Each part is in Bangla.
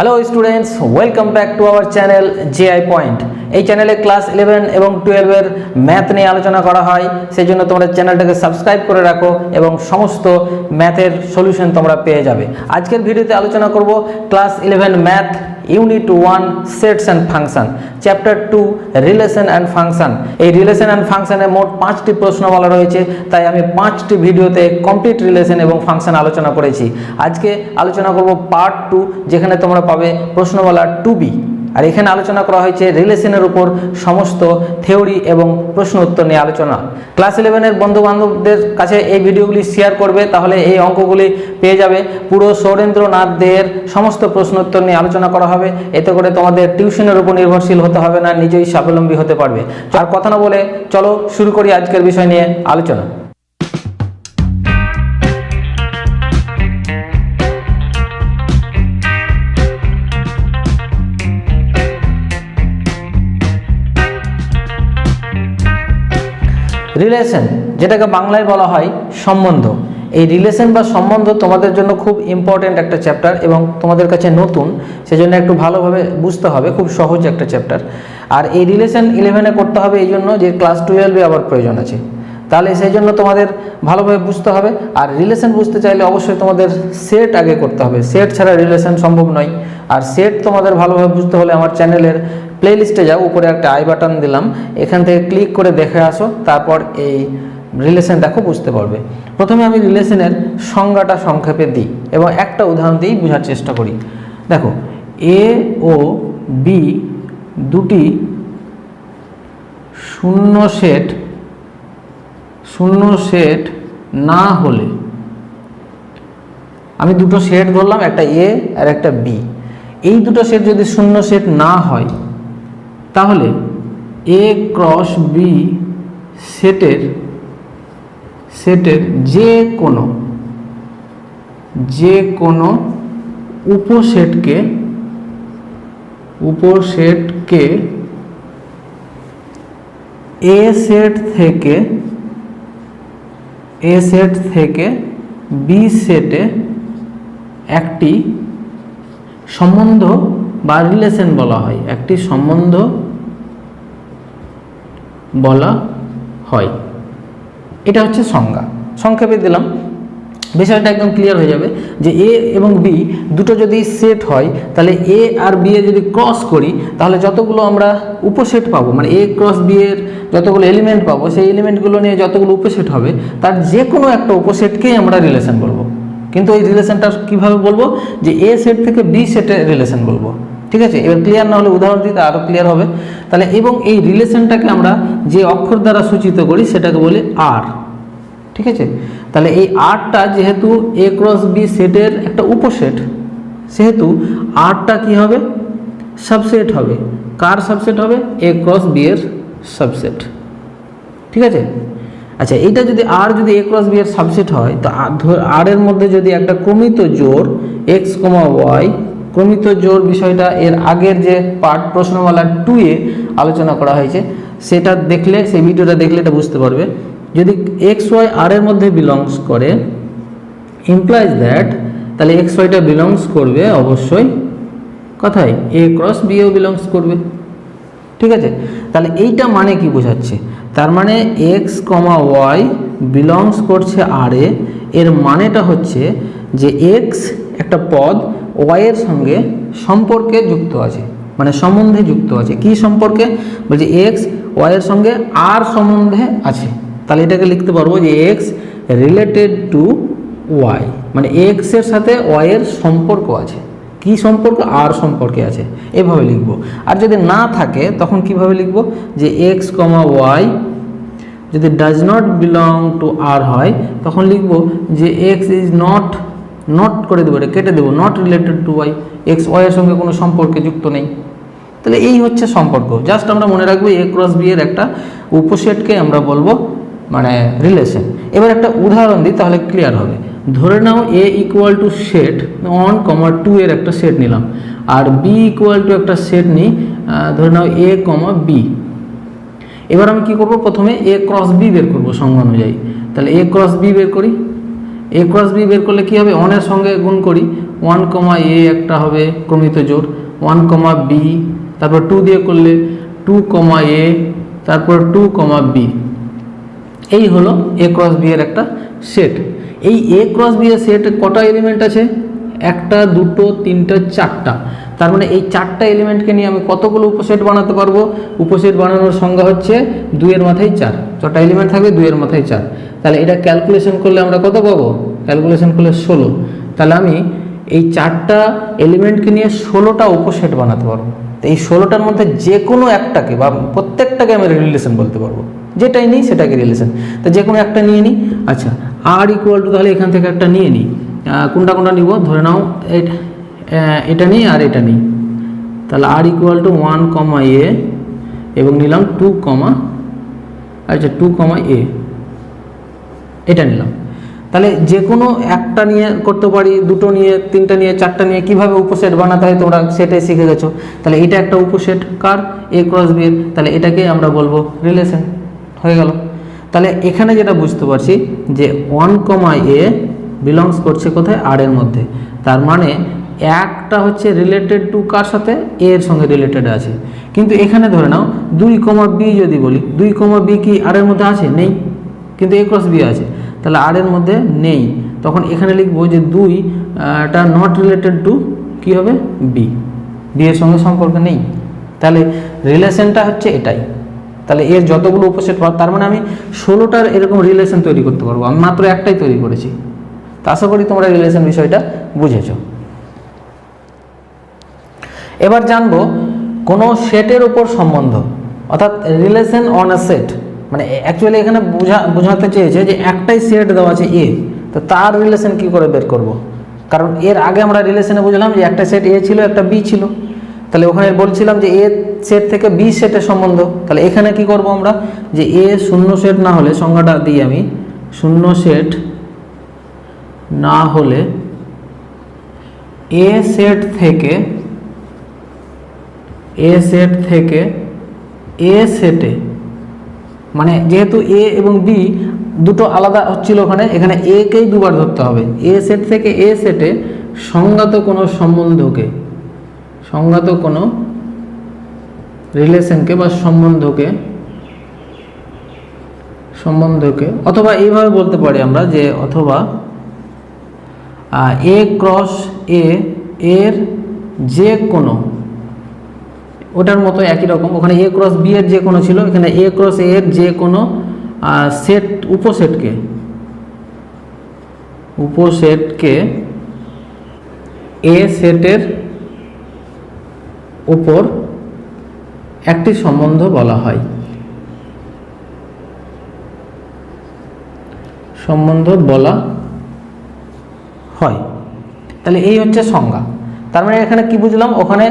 Hello students, welcome back to our channel JI point. এই চ্যানেলে ক্লাস 11 এবং 12 ম্যাথ নিয়ে আলোচনা করা হয়, সেই জন্য তোমরা চ্যানেলটাকে সাবস্ক্রাইব করে রাখো এবং সমস্ত ম্যাথের সলিউশন তোমরা পেয়ে যাবে। আজকের ভিডিওতে আলোচনা করব class 11 math unit 1 sets and function, chapter 2 relation and function. এই রিলেশন অ্যান্ড ফাংশনে মোট 5টি প্রশ্নমালা রয়েছে, তাই আমি 5টি ভিডিওতে কমপ্লিট রিলেশন এবং ফাংশন আলোচনা করেছি। আজকে আলোচনা করব পার্ট 2, যেখানে তোমরা পাবে প্রশ্নমালা 2B। আর এখানে আলোচনা করা হয়েছে রিলেশনের উপর সমস্ত থিওরি এবং প্রশ্ন উত্তর নিয়ে আলোচনা। ক্লাস 11-এর বন্ধু বান্ধবদের কাছে এই ভিডিওগুলি শেয়ার করবে, তাহলে এই অঙ্কগুলি পেয়ে যাবে। পুরো সৌরেন্দ্রনাথ দের সমস্ত প্রশ্ন উত্তর নিয়ে আলোচনা করা হবে, এতে করে তোমাদের টিউশনের উপর নির্ভরশীল হতে হবে না, নিজেই স্বাবলম্বী হতে পারবে। আর কথা না বলে চলো শুরু করি আজকের বিষয় নিয়ে আলোচনা। রিলেশন, যেটাকে বাংলায় বলা হয় সম্বন্ধ। এই রিলেশন বা সম্বন্ধ তোমাদের জন্য খুব ইম্পর্টেন্ট একটা চ্যাপ্টার এবং তোমাদের কাছে নতুন, সেজন্য একটু ভালোভাবে বুঝতে হবে। খুব সহজ একটা চ্যাপ্টার। আর এই রিলেশন 11-এ করতে হবে এই জন্য যে ক্লাস 12-এ আবার প্রয়োজন আছে, তাহলে সেই জন্য তোমাদের ভালোভাবে বুঝতে হবে। আর রিলেশন বুঝতে চাইলে অবশ্যই তোমাদের সেট আগে করতে হবে, সেট ছাড়া রিলেশন সম্ভব নয়। আর সেট তোমাদের ভালোভাবে বুঝতে হলে আমার চ্যানেলের প্লেলিস্টে যাও, উপরে একটা আই বাটন দিলাম, এখান থেকে ক্লিক করে দেখে আসো, তারপর এই রিলেশন দেখো, বুঝতে পারবে। প্রথমে আমি রিলেশনের সংজ্ঞাটা সংক্ষেপে দিই এবং একটা উদাহরণ দিয়েই বোঝার চেষ্টা করি। দেখো, এ ও বি দুটি শূন্য সেট না হলে, আমি দুটো সেট ধরলাম, একটা এ আর একটা বি। এই দুটো সেট যদি শূন্য সেট না হয়, তাহলে এ ক্রস বি সেটের যে কোনো উপসেটকে এ সেট থেকে বি সেটে একটি সম্বন্ধ বা রিলেশন বলা হয়, একটি সম্বন্ধ বলা হয়। এটা হচ্ছে সংজ্ঞা, সংক্ষেপে দিলাম, বিষয়টা একদম ক্লিয়ার হয়ে যাবে। যে এ এবং বি দুটো যদি সেট হয়, তাহলে এ আর বি এ যদি ক্রস করি, তাহলে যতগুলো আমরা উপসেট পাবো, মানে এ ক্রস বি এর যতগুলো এলিমেন্ট পাবো, সেই এলিমেন্টগুলো নিয়ে যতগুলো উপসেট হবে, তার যে কোনো একটা উপসেটকেই আমরা রিলেশন বলবো। কিন্তু এই রিলেশনটা কিভাবে বলবো, যে এ সেট থেকে বি সেটে রিলেশন বলবো। ঠিক আছে, এবার ক্লিয়ার না হলে উদাহরণ দিতে আরও ক্লিয়ার হবে। তাহলে এবং এই রিলেশনটাকে আমরা যে অক্ষর দ্বারা সূচিত করি সেটাকে বলি আর। ঠিক আছে, তাহলে এই আরটা যেহেতু এ ক্রস বি সেটের একটা উপসেট, সেহেতু আরটা কি হবে, সাবসেট হবে। কার সাবসেট হবে? এ ক্রস বি এর সাবসেট। ঠিক আছে, আচ্ছা, এইটা যদি আর যদি এ ক্রস বি এর সাবসেট হয়, তো আর এর মধ্যে যদি একটা ক্রমিত জোড় এক্স কমা ওয়াই, ক্রমিত জোড় বিষয়টা এর আগের যে পার্ট প্রশ্নমালা 2-এ আলোচনা করা হয়েছে, সেটা দেখলে, সেই ভিডিওটা দেখলে এটা বুঝতে পারবে। যদি এক্স ওয়াই আর এর মধ্যে বিলংস করে, ইমপ্লাইজ দ্যাট, তাহলে এক্স ওয়াইটা বিলংস করবে অবশ্যই কথায় এ ক্রস বি এও বিলংস করবে। ঠিক আছে, তাহলে এইটা মানে কি বোঝাচ্ছে? তার মানে এক্স কমা ওয়াই বিলংস করছে আর এর মানেটা হচ্ছে যে এক্স একটা পদ ওয়াইয়ের সঙ্গে সম্পর্কে যুক্ত আছে, মানে সম্বন্ধে যুক্ত আছে। কি সম্পর্কে? বলছে এক্স ওয়াইয়ের সঙ্গে আর সম্বন্ধে আছে। তাহলে এটাকে লিখতে পারবো যে এক্স রিলেটেড টু ওয়াই, মানে এক্স এর সাথে ওয়াইয়ের সম্পর্ক আছে। কি সম্পর্ক? আর সম্পর্কে আছে, এভাবে লিখবো। আর যদি না থাকে তখন কিভাবে লিখবো, যে এক্স কমা ওয়াই যদি ডাজ নট বিলং টু আর হয়, তখন লিখবো যে এক্স ইজ নট করে দেবো, এটা কেটে দেবো, not related to y, x ওয়াইয়ের সঙ্গে কোনো সম্পর্কে যুক্ত নেই। তাহলে এই হচ্ছে সম্পর্ক। জাস্ট আমরা মনে রাখবো এ ক্রস বি এর একটা উপসেটকে আমরা বলবো মানে রিলেশন। এবার একটা উদাহরণ দিই, তাহলে ক্লিয়ার হবে। ধরে নাও এ ইকুয়াল টু সেট 1, 2 এর একটা সেট নিলাম, আর বি ইকুয়াল টু একটা সেট নিই, ধরে নাও এ, বি। এবার আমি কি করব, প্রথমে এ ক্রস বি বের করব সংজ্ঞা অনুযায়ী। তাহলে এ ক্রস বি বের করি। এ ক্রস বি বের করলে কি হবে, 1 এর সঙ্গে গুণ করি, 1, a একটা হবে ক্রমিত জোড়, 1, b, তারপর 2 দিয়ে করলে 2, a, তারপর 2, b। এই হলো a ক্রস b এর একটা সেট। এই a ক্রস b এর সেট কটা এলিমেন্ট আছে? 1, 2, 3, 4টা। তার মানে এই 4টা এলিমেন্টকে নিয়ে আমি কতগুলো উপসেট বানাতে পারবো? উপসেট বানানোর সংজ্ঞা হচ্ছে 2 এর মাথায় 4। 4টা এলিমেন্ট থাকবে, 2 এর মাথায় 4। তাহলে এটা ক্যালকুলেশন করলে আমরা কত পাবো? ক্যালকুলেশন করলে 16। তাহলে আমি এই 4টা এলিমেন্টকে নিয়ে 16টা উপসেট বানাতে পারবো। তো এই 16টার মধ্যে যে কোনো একটাকে বা প্রত্যেকটাকে আমি রিলেশন বলতে পারবো, যেটাই নিই সেটাকে রিলেশন। তো যে কোনো একটা নিয়ে নিই। আচ্ছা, আর ইকুয়াল টু, তাহলে এখান থেকে একটা নিয়ে নিই। কোনটা নিব? ধরে নাও এটা নিই আর এটা নিই। তাহলে আর ইকুয়াল টু 1, a এবং নিলাম 2, আচ্ছা 2, a, এটা নিলাম। তাহলে যে কোনো একটা নিয়ে করতে পারি, দুটো নিয়ে, তিনটা নিয়ে, চারটা নিয়ে কীভাবে উপসেট বানাতে হয় তোমরা সেটাই শিখে গেছো। তাহলে এটা একটা উপসেট কার? a ক্রস b এর। তাহলে এটাকে আমরা বলবো রিলেশন। হয়ে গেল। তাহলে এখানে যেটা বুঝতে পারছি যে 1, a বিলংস করছে কোথায়? আর এর মধ্যে। তার মানে একটা হচ্ছে রিলেটেড টু কার সাথে? a এর সঙ্গে রিলেটেড আছে। কিন্তু এখানে ধরে নাও 2, b যদি বলি, 2, b কি আর এর মধ্যে আছে? নেই। কিন্তু a ক্রস b আছে, তাহলে আর এর মধ্যে নেই। তখন এখানে লিখবো যে 2টা নট রিলেটেড টু কী হবে? b এর সঙ্গে সম্পর্ক নেই। তাহলে রিলেশনটা হচ্ছে এটাই। তাহলে এর যতগুলো উপসেট পাবো, তার মানে আমি 16টার এরকম রিলেশন তৈরি করতে পারবো। আমি মাত্র একটাই তৈরি করেছি। তো আশা করি তোমরা রিলেশন বিষয়টা বুঝেছো। এবার জানবো কোনো সেটের উপর সম্বন্ধ, অর্থাৎ রিলেশন অন আ সেট। মানে অ্যাকচুয়ালি এখানে বোঝাতে চেয়েছে যে একটাই সেট দেওয়া আছে এ, তো তার রিলেশন কি করে বের করব? কারণ এর আগে আমরা রিলেশনে বুঝলাম যে একটা সেট এ ছিল, একটা বি ছিল। তাহলে ওখানে বলছিলাম যে এ সেট থেকে বি সেটের সম্বন্ধ। তাহলে এখানে কি করব আমরা? যে এ শূন্য সেট না হলে, সংজ্ঞাটা দিই আমি, শূন্য সেট না হলে এ সেট থেকে এ সেটে, মানে যেহেতু এ এবং বি দুটো আলাদা হচ্ছিল এখানে এ কেই দুবার ধরতে হবে। এ সেট থেকে এ সেটে সংজ্ঞাত কোনো সম্বন্ধকে, সংজ্ঞাত কোনো রিলেশনকে বা সম্বন্ধকে অথবা এইভাবে বলতে পারি আমরা যে অথবা এ ক্রস এ এর যে কোনো, ওটার মতো একই রকম, ওখানে এ ক্রস বি এর যে কোনো ছিল, এখানে এ ক্রস এ এর যে কোনো সেট উপসেটকে এ সেটের উপর একটি সম্বন্ধ বলা হয়। তাহলে এই হচ্ছে সংজ্ঞা। তার মানে এখানে কি বুঝলাম? ওখানে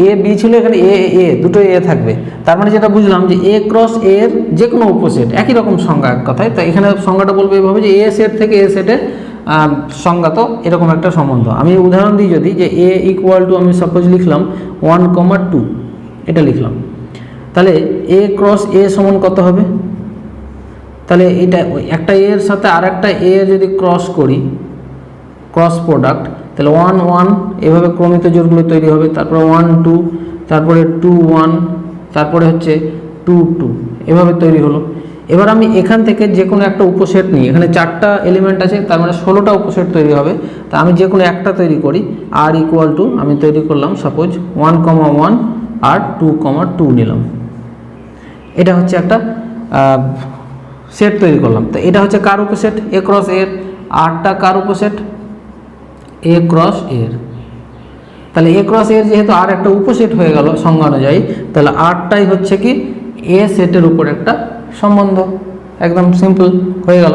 এ বি ছিল, এখানে এ দুটো এ থাকবে। তার মানে যেটা বুঝলাম যে এ ক্রস এ এর যে কোনো উপসেট, একই রকম সংজ্ঞা এক কথায়। তো এখানে সংজ্ঞাটা বলবো এইভাবে যে এ সেট থেকে এ সেটের সংজ্ঞাত এরকম একটা সম্বন্ধ। আমি উদাহরণ দিই যদি, যে এ ইকুয়াল টু আমি সাপোজ লিখলাম 1, 2, এটা লিখলাম। তাহলে এ ক্রস এ সমান কত হবে? তাহলে এটা একটা এর সাথে আর একটা এ যদি ক্রস করি, ক্রস প্রোডাক্ট, তাহলে 1, 1 এভাবে ক্রমিত জোড়গুলো তৈরি হবে। তারপরে 1, 2, তারপরে 2, 1, তারপরে হচ্ছে 2, 2 এভাবে তৈরি হলো। এবার আমি এখান থেকে যে কোনো একটা উপসেট নিই, এখানে 4টা এলিমেন্ট আছে, তার মানে 16টা উপসেট তৈরি হবে। তা আমি যে কোনো একটা তৈরি করি। আর ইকুয়াল টু আমি তৈরি করলাম সাপোজ 1, 1 আর 2, 2 নিলাম। এটা হচ্ছে একটা সেট তৈরি করলাম। তো এটা হচ্ছে কার উপসেট? এ ক্রস এর। আরটা কার উপসেট? এ ক্রস এর। তাহলে এ ক্রস এর যেহেতু আর একটা উপসেট হয়ে গেল সংজ্ঞা অনুযায়ী, তাহলে আরটাই হচ্ছে কি এ সেটের উপর একটা সম্বন্ধ। একদম সিম্পল হয়ে গেল।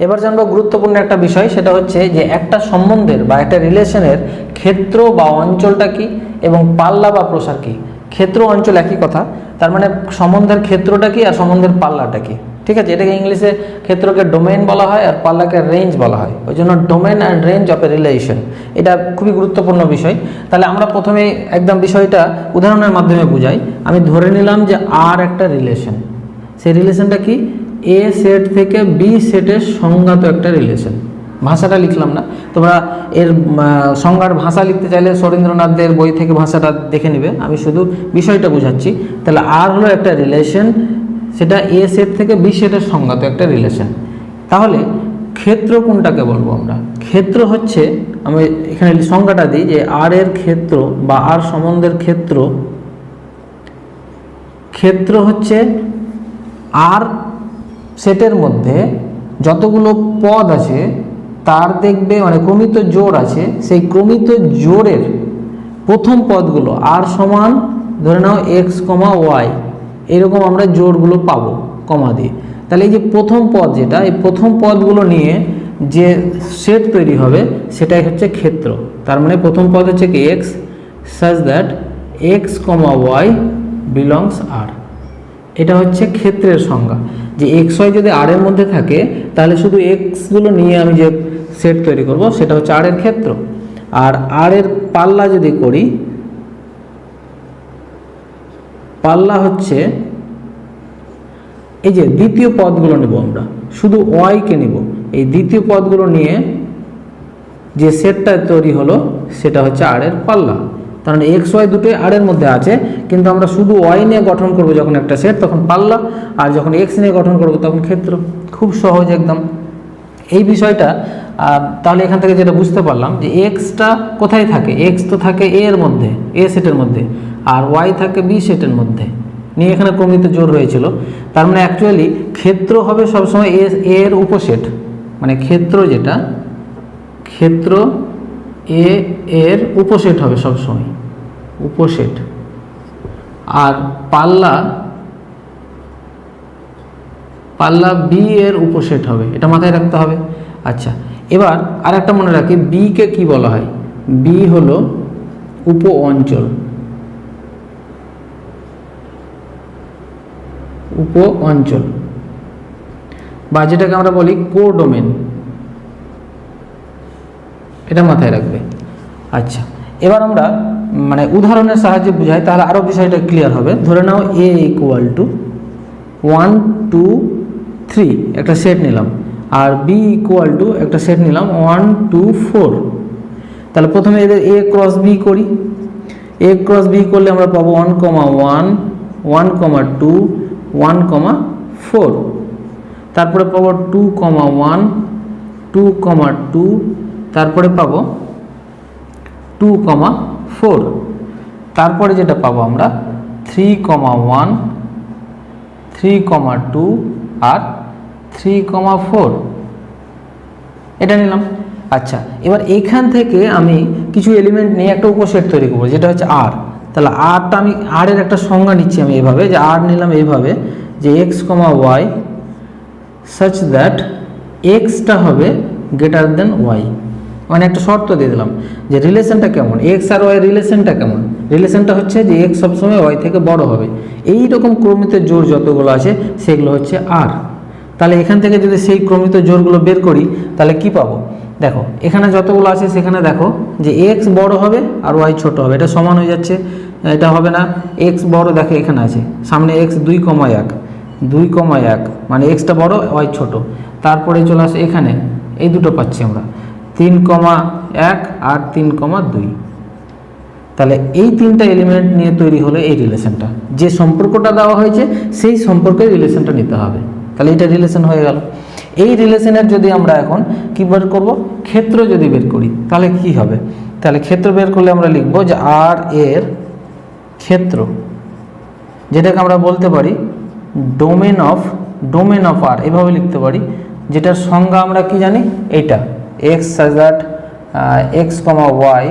এবার জানবো গুরুত্বপূর্ণ একটা বিষয়, সেটা হচ্ছে যে একটা সম্বন্ধের বা একটা রিলেশনের ক্ষেত্র বা অঞ্চলটা কি এবং পাল্লা বা প্রসার কি। ক্ষেত্র অঞ্চল একই কথা, তার মানে সম্বন্ধের ক্ষেত্রটা কি আর সম্বন্ধের পাল্লাটা কি। ঠিক আছে, এটাকে ইংলিশে ক্ষেত্রকে ডোমেইন বলা হয় আর পাল্লাকে রেঞ্জ বলা হয়। ওই জন্য domain and range of a relation, এটা খুবই গুরুত্বপূর্ণ বিষয়। তাহলে আমরা প্রথমে একদম বিষয়টা উদাহরণের মাধ্যমে বুঝাই। আমি ধরে নিলাম যে আর একটা রিলেশন, সেই রিলেশনটা কি? এ সেট থেকে বি সেটের সংজ্ঞাত একটা রিলেশন। ভাষাটা লিখলাম না, তোমরা এর সংজ্ঞার ভাষা লিখতে চাইলে শরীন্দ্রনাথদের বই থেকে ভাষাটা দেখে নেবে, আমি শুধু বিষয়টা বোঝাচ্ছি। তাহলে আর হলো একটা রিলেশন, সেটা এ সেট থেকে বি সেটের সংজ্ঞাত একটা রিলেশন। তাহলে ক্ষেত্র কোনটাকে বলবো আমরা? ক্ষেত্র হচ্ছে, আমি এখানে সংজ্ঞাটা দিই যে আর এর ক্ষেত্র বা আর সম্বন্ধের ক্ষেত্র, ক্ষেত্র হচ্ছে আর সেটের মধ্যে যতগুলো পদ আছে তার দেখবে মানে ক্রমিত জোড় আছে, সেই ক্রমিত জোড়ের প্রথম পদগুলো আর সমান ধরে নাও এক্স কমা ওয়াই, এরকম আমরা জোড়গুলো পাবো কমা দিয়ে। তাহলে এই যে প্রথম পদ যেটা, এই প্রথম পদগুলো নিয়ে যে সেট তৈরি হবে সেটাই হচ্ছে ক্ষেত্র। তার মানে প্রথম পদ হচ্ছে কি X, such that x comma Y belongs R. এটা হচ্ছে ক্ষেত্রের সংজ্ঞা, যে এক্স ওয়াই যদি আর এর মধ্যে থাকে তাহলে শুধু এক্সগুলো নিয়ে আমি যে সেট তৈরি করব সেটা হচ্ছে আর এর ক্ষেত্র। আর আর এর পাল্লা যদি করি, পাল্লা হচ্ছে এই যে দ্বিতীয় পদগুলো নেব আমরা, শুধু ওয়াইকে নেব, এই দ্বিতীয় পদগুলো নিয়ে যে সেটটা তৈরি হলো সেটা হচ্ছে আর এর পাল্লা। কারণ এক্স ওয়াই দুটোই আর এর মধ্যে আছে, কিন্তু আমরা শুধু ওয়াই নিয়ে গঠন করব যখন একটা সেট তখন পাল্লা, আর যখন এক্স নিয়ে গঠন করব তখন ক্ষেত্র। খুব সহজ একদম এই বিষয়টা। তাহলে এখান থেকে যেটা বুঝতে পারলাম যে এক্সটা কোথায় থাকে, এক্স তো থাকে এ এর মধ্যে, এ সেটের মধ্যে, আর ওয়াই থাকে বি সেটের মধ্যে, নিয়ে এখানে ক্রমিত জোড় হয়েছিল। তার মানে অ্যাকচুয়ালি ক্ষেত্র হবে সবসময় এ এর উপসেট, মানে ক্ষেত্র যেটা, ক্ষেত্র এ এর উপসেট হবে সবসময়, উপসেট। আর পাল্লা, পাল্লা বি এর উপসেট হবে, এটা মাথায় রাখতে হবে। আচ্ছা, এবার আর একটা মনে রাখি, বি কে কি বলা হয়? বি হলো উপ অঞ্চল, উপ অঞ্চল, বা যেটাকে আমরা বলি কোডোমেন, এটা মাথায় রাখবে। আচ্ছা, এবার আমরা মানে উদাহরণের সাহায্যে বুঝাই, তাহলে আরও বিষয়টা ক্লিয়ার হবে। ধরে নাও এ ইকুয়াল টু 1 2 3 একটা সেট নিলাম, আর বি ইকুয়াল টু একটা সেট নিলাম 1 2 4। তাহলে প্রথমে এদের এ ক্রস বি করি, এ ক্রস বি করলে আমরা পাবো 1 1 1 2 1 4, তারপরে পাবো 2 1 2 2, তারপরে পাবো 2 4, তারপরে যেটা পাবো আমরা 3 1 3 2 আর 3 4, এটা নিলাম। আচ্ছা, এবার এইখান থেকে আমি কিছু এলিমেন্ট নিয়ে একটা উপসেট তৈরি করবো যেটা হচ্ছে আর। তাহলে আরটা আমি আর এর একটা সংজ্ঞা নিচ্ছি আমি এইভাবে, যে আর নিলাম এইভাবে যে এক্স ওয়াই সাচ দ্যাট এক্সটা হবে গ্রেটার দেন ওয়াই, মানে একটা শর্ত দিয়ে দিলাম যে রিলেশনটা কেমন, এক্স আর ওয়াই রিলেশনটা কেমন। রিলেশনটা হচ্ছে যে এক্স সবসময় ওয়াই থেকে বড় হবে। এই রকম ক্রমিত জোড় যতগুলো আছে সেগুলো হচ্ছে আর। তাহলে এখান থেকে যদি সেই ক্রমিত জোড়গুলো বের করি তাহলে কি পাবো? দেখো এখানে যতগুলো আছে সেখানে দেখো যে এক্স বড় হবে আর ওয়াই ছোট হবে, এটা সমান হয়ে যাচ্ছে, এটা হবে না। এক্স বড় দেখো এখানে আছে, সামনে এক্স 2 1 2 1, মানে এক্সটা বড় ওয়াই ছোট। তারপরে চলে আসে এখানে এই দুটো পাচ্ছি আমরা 3 1 আর 3 2। তাহলে এই তিনটা এলিমেন্ট নিয়ে তৈরি হলো এই রিলেশনটা, যে সম্পর্কটা দেওয়া হয়েছে সেই সম্পর্কে রিলেশনটা নিতে হবে। তাহলে এটা রিলেশন হয়ে গেল। এই রিলেশনের যদি আমরা এখন কি বের করব, ক্ষেত্র যদি বের করি তাহলে কি হবে? তাহলে ক্ষেত্র বের করলে আমরা লিখব যে আর এর ক্ষেত্র, যেটাকে আমরা বলতে পারি ডোমেন অফ আর, এভাবে লিখতে পারি, যেটার সংজ্ঞা আমরা কি জানি, এইটা X such that x Y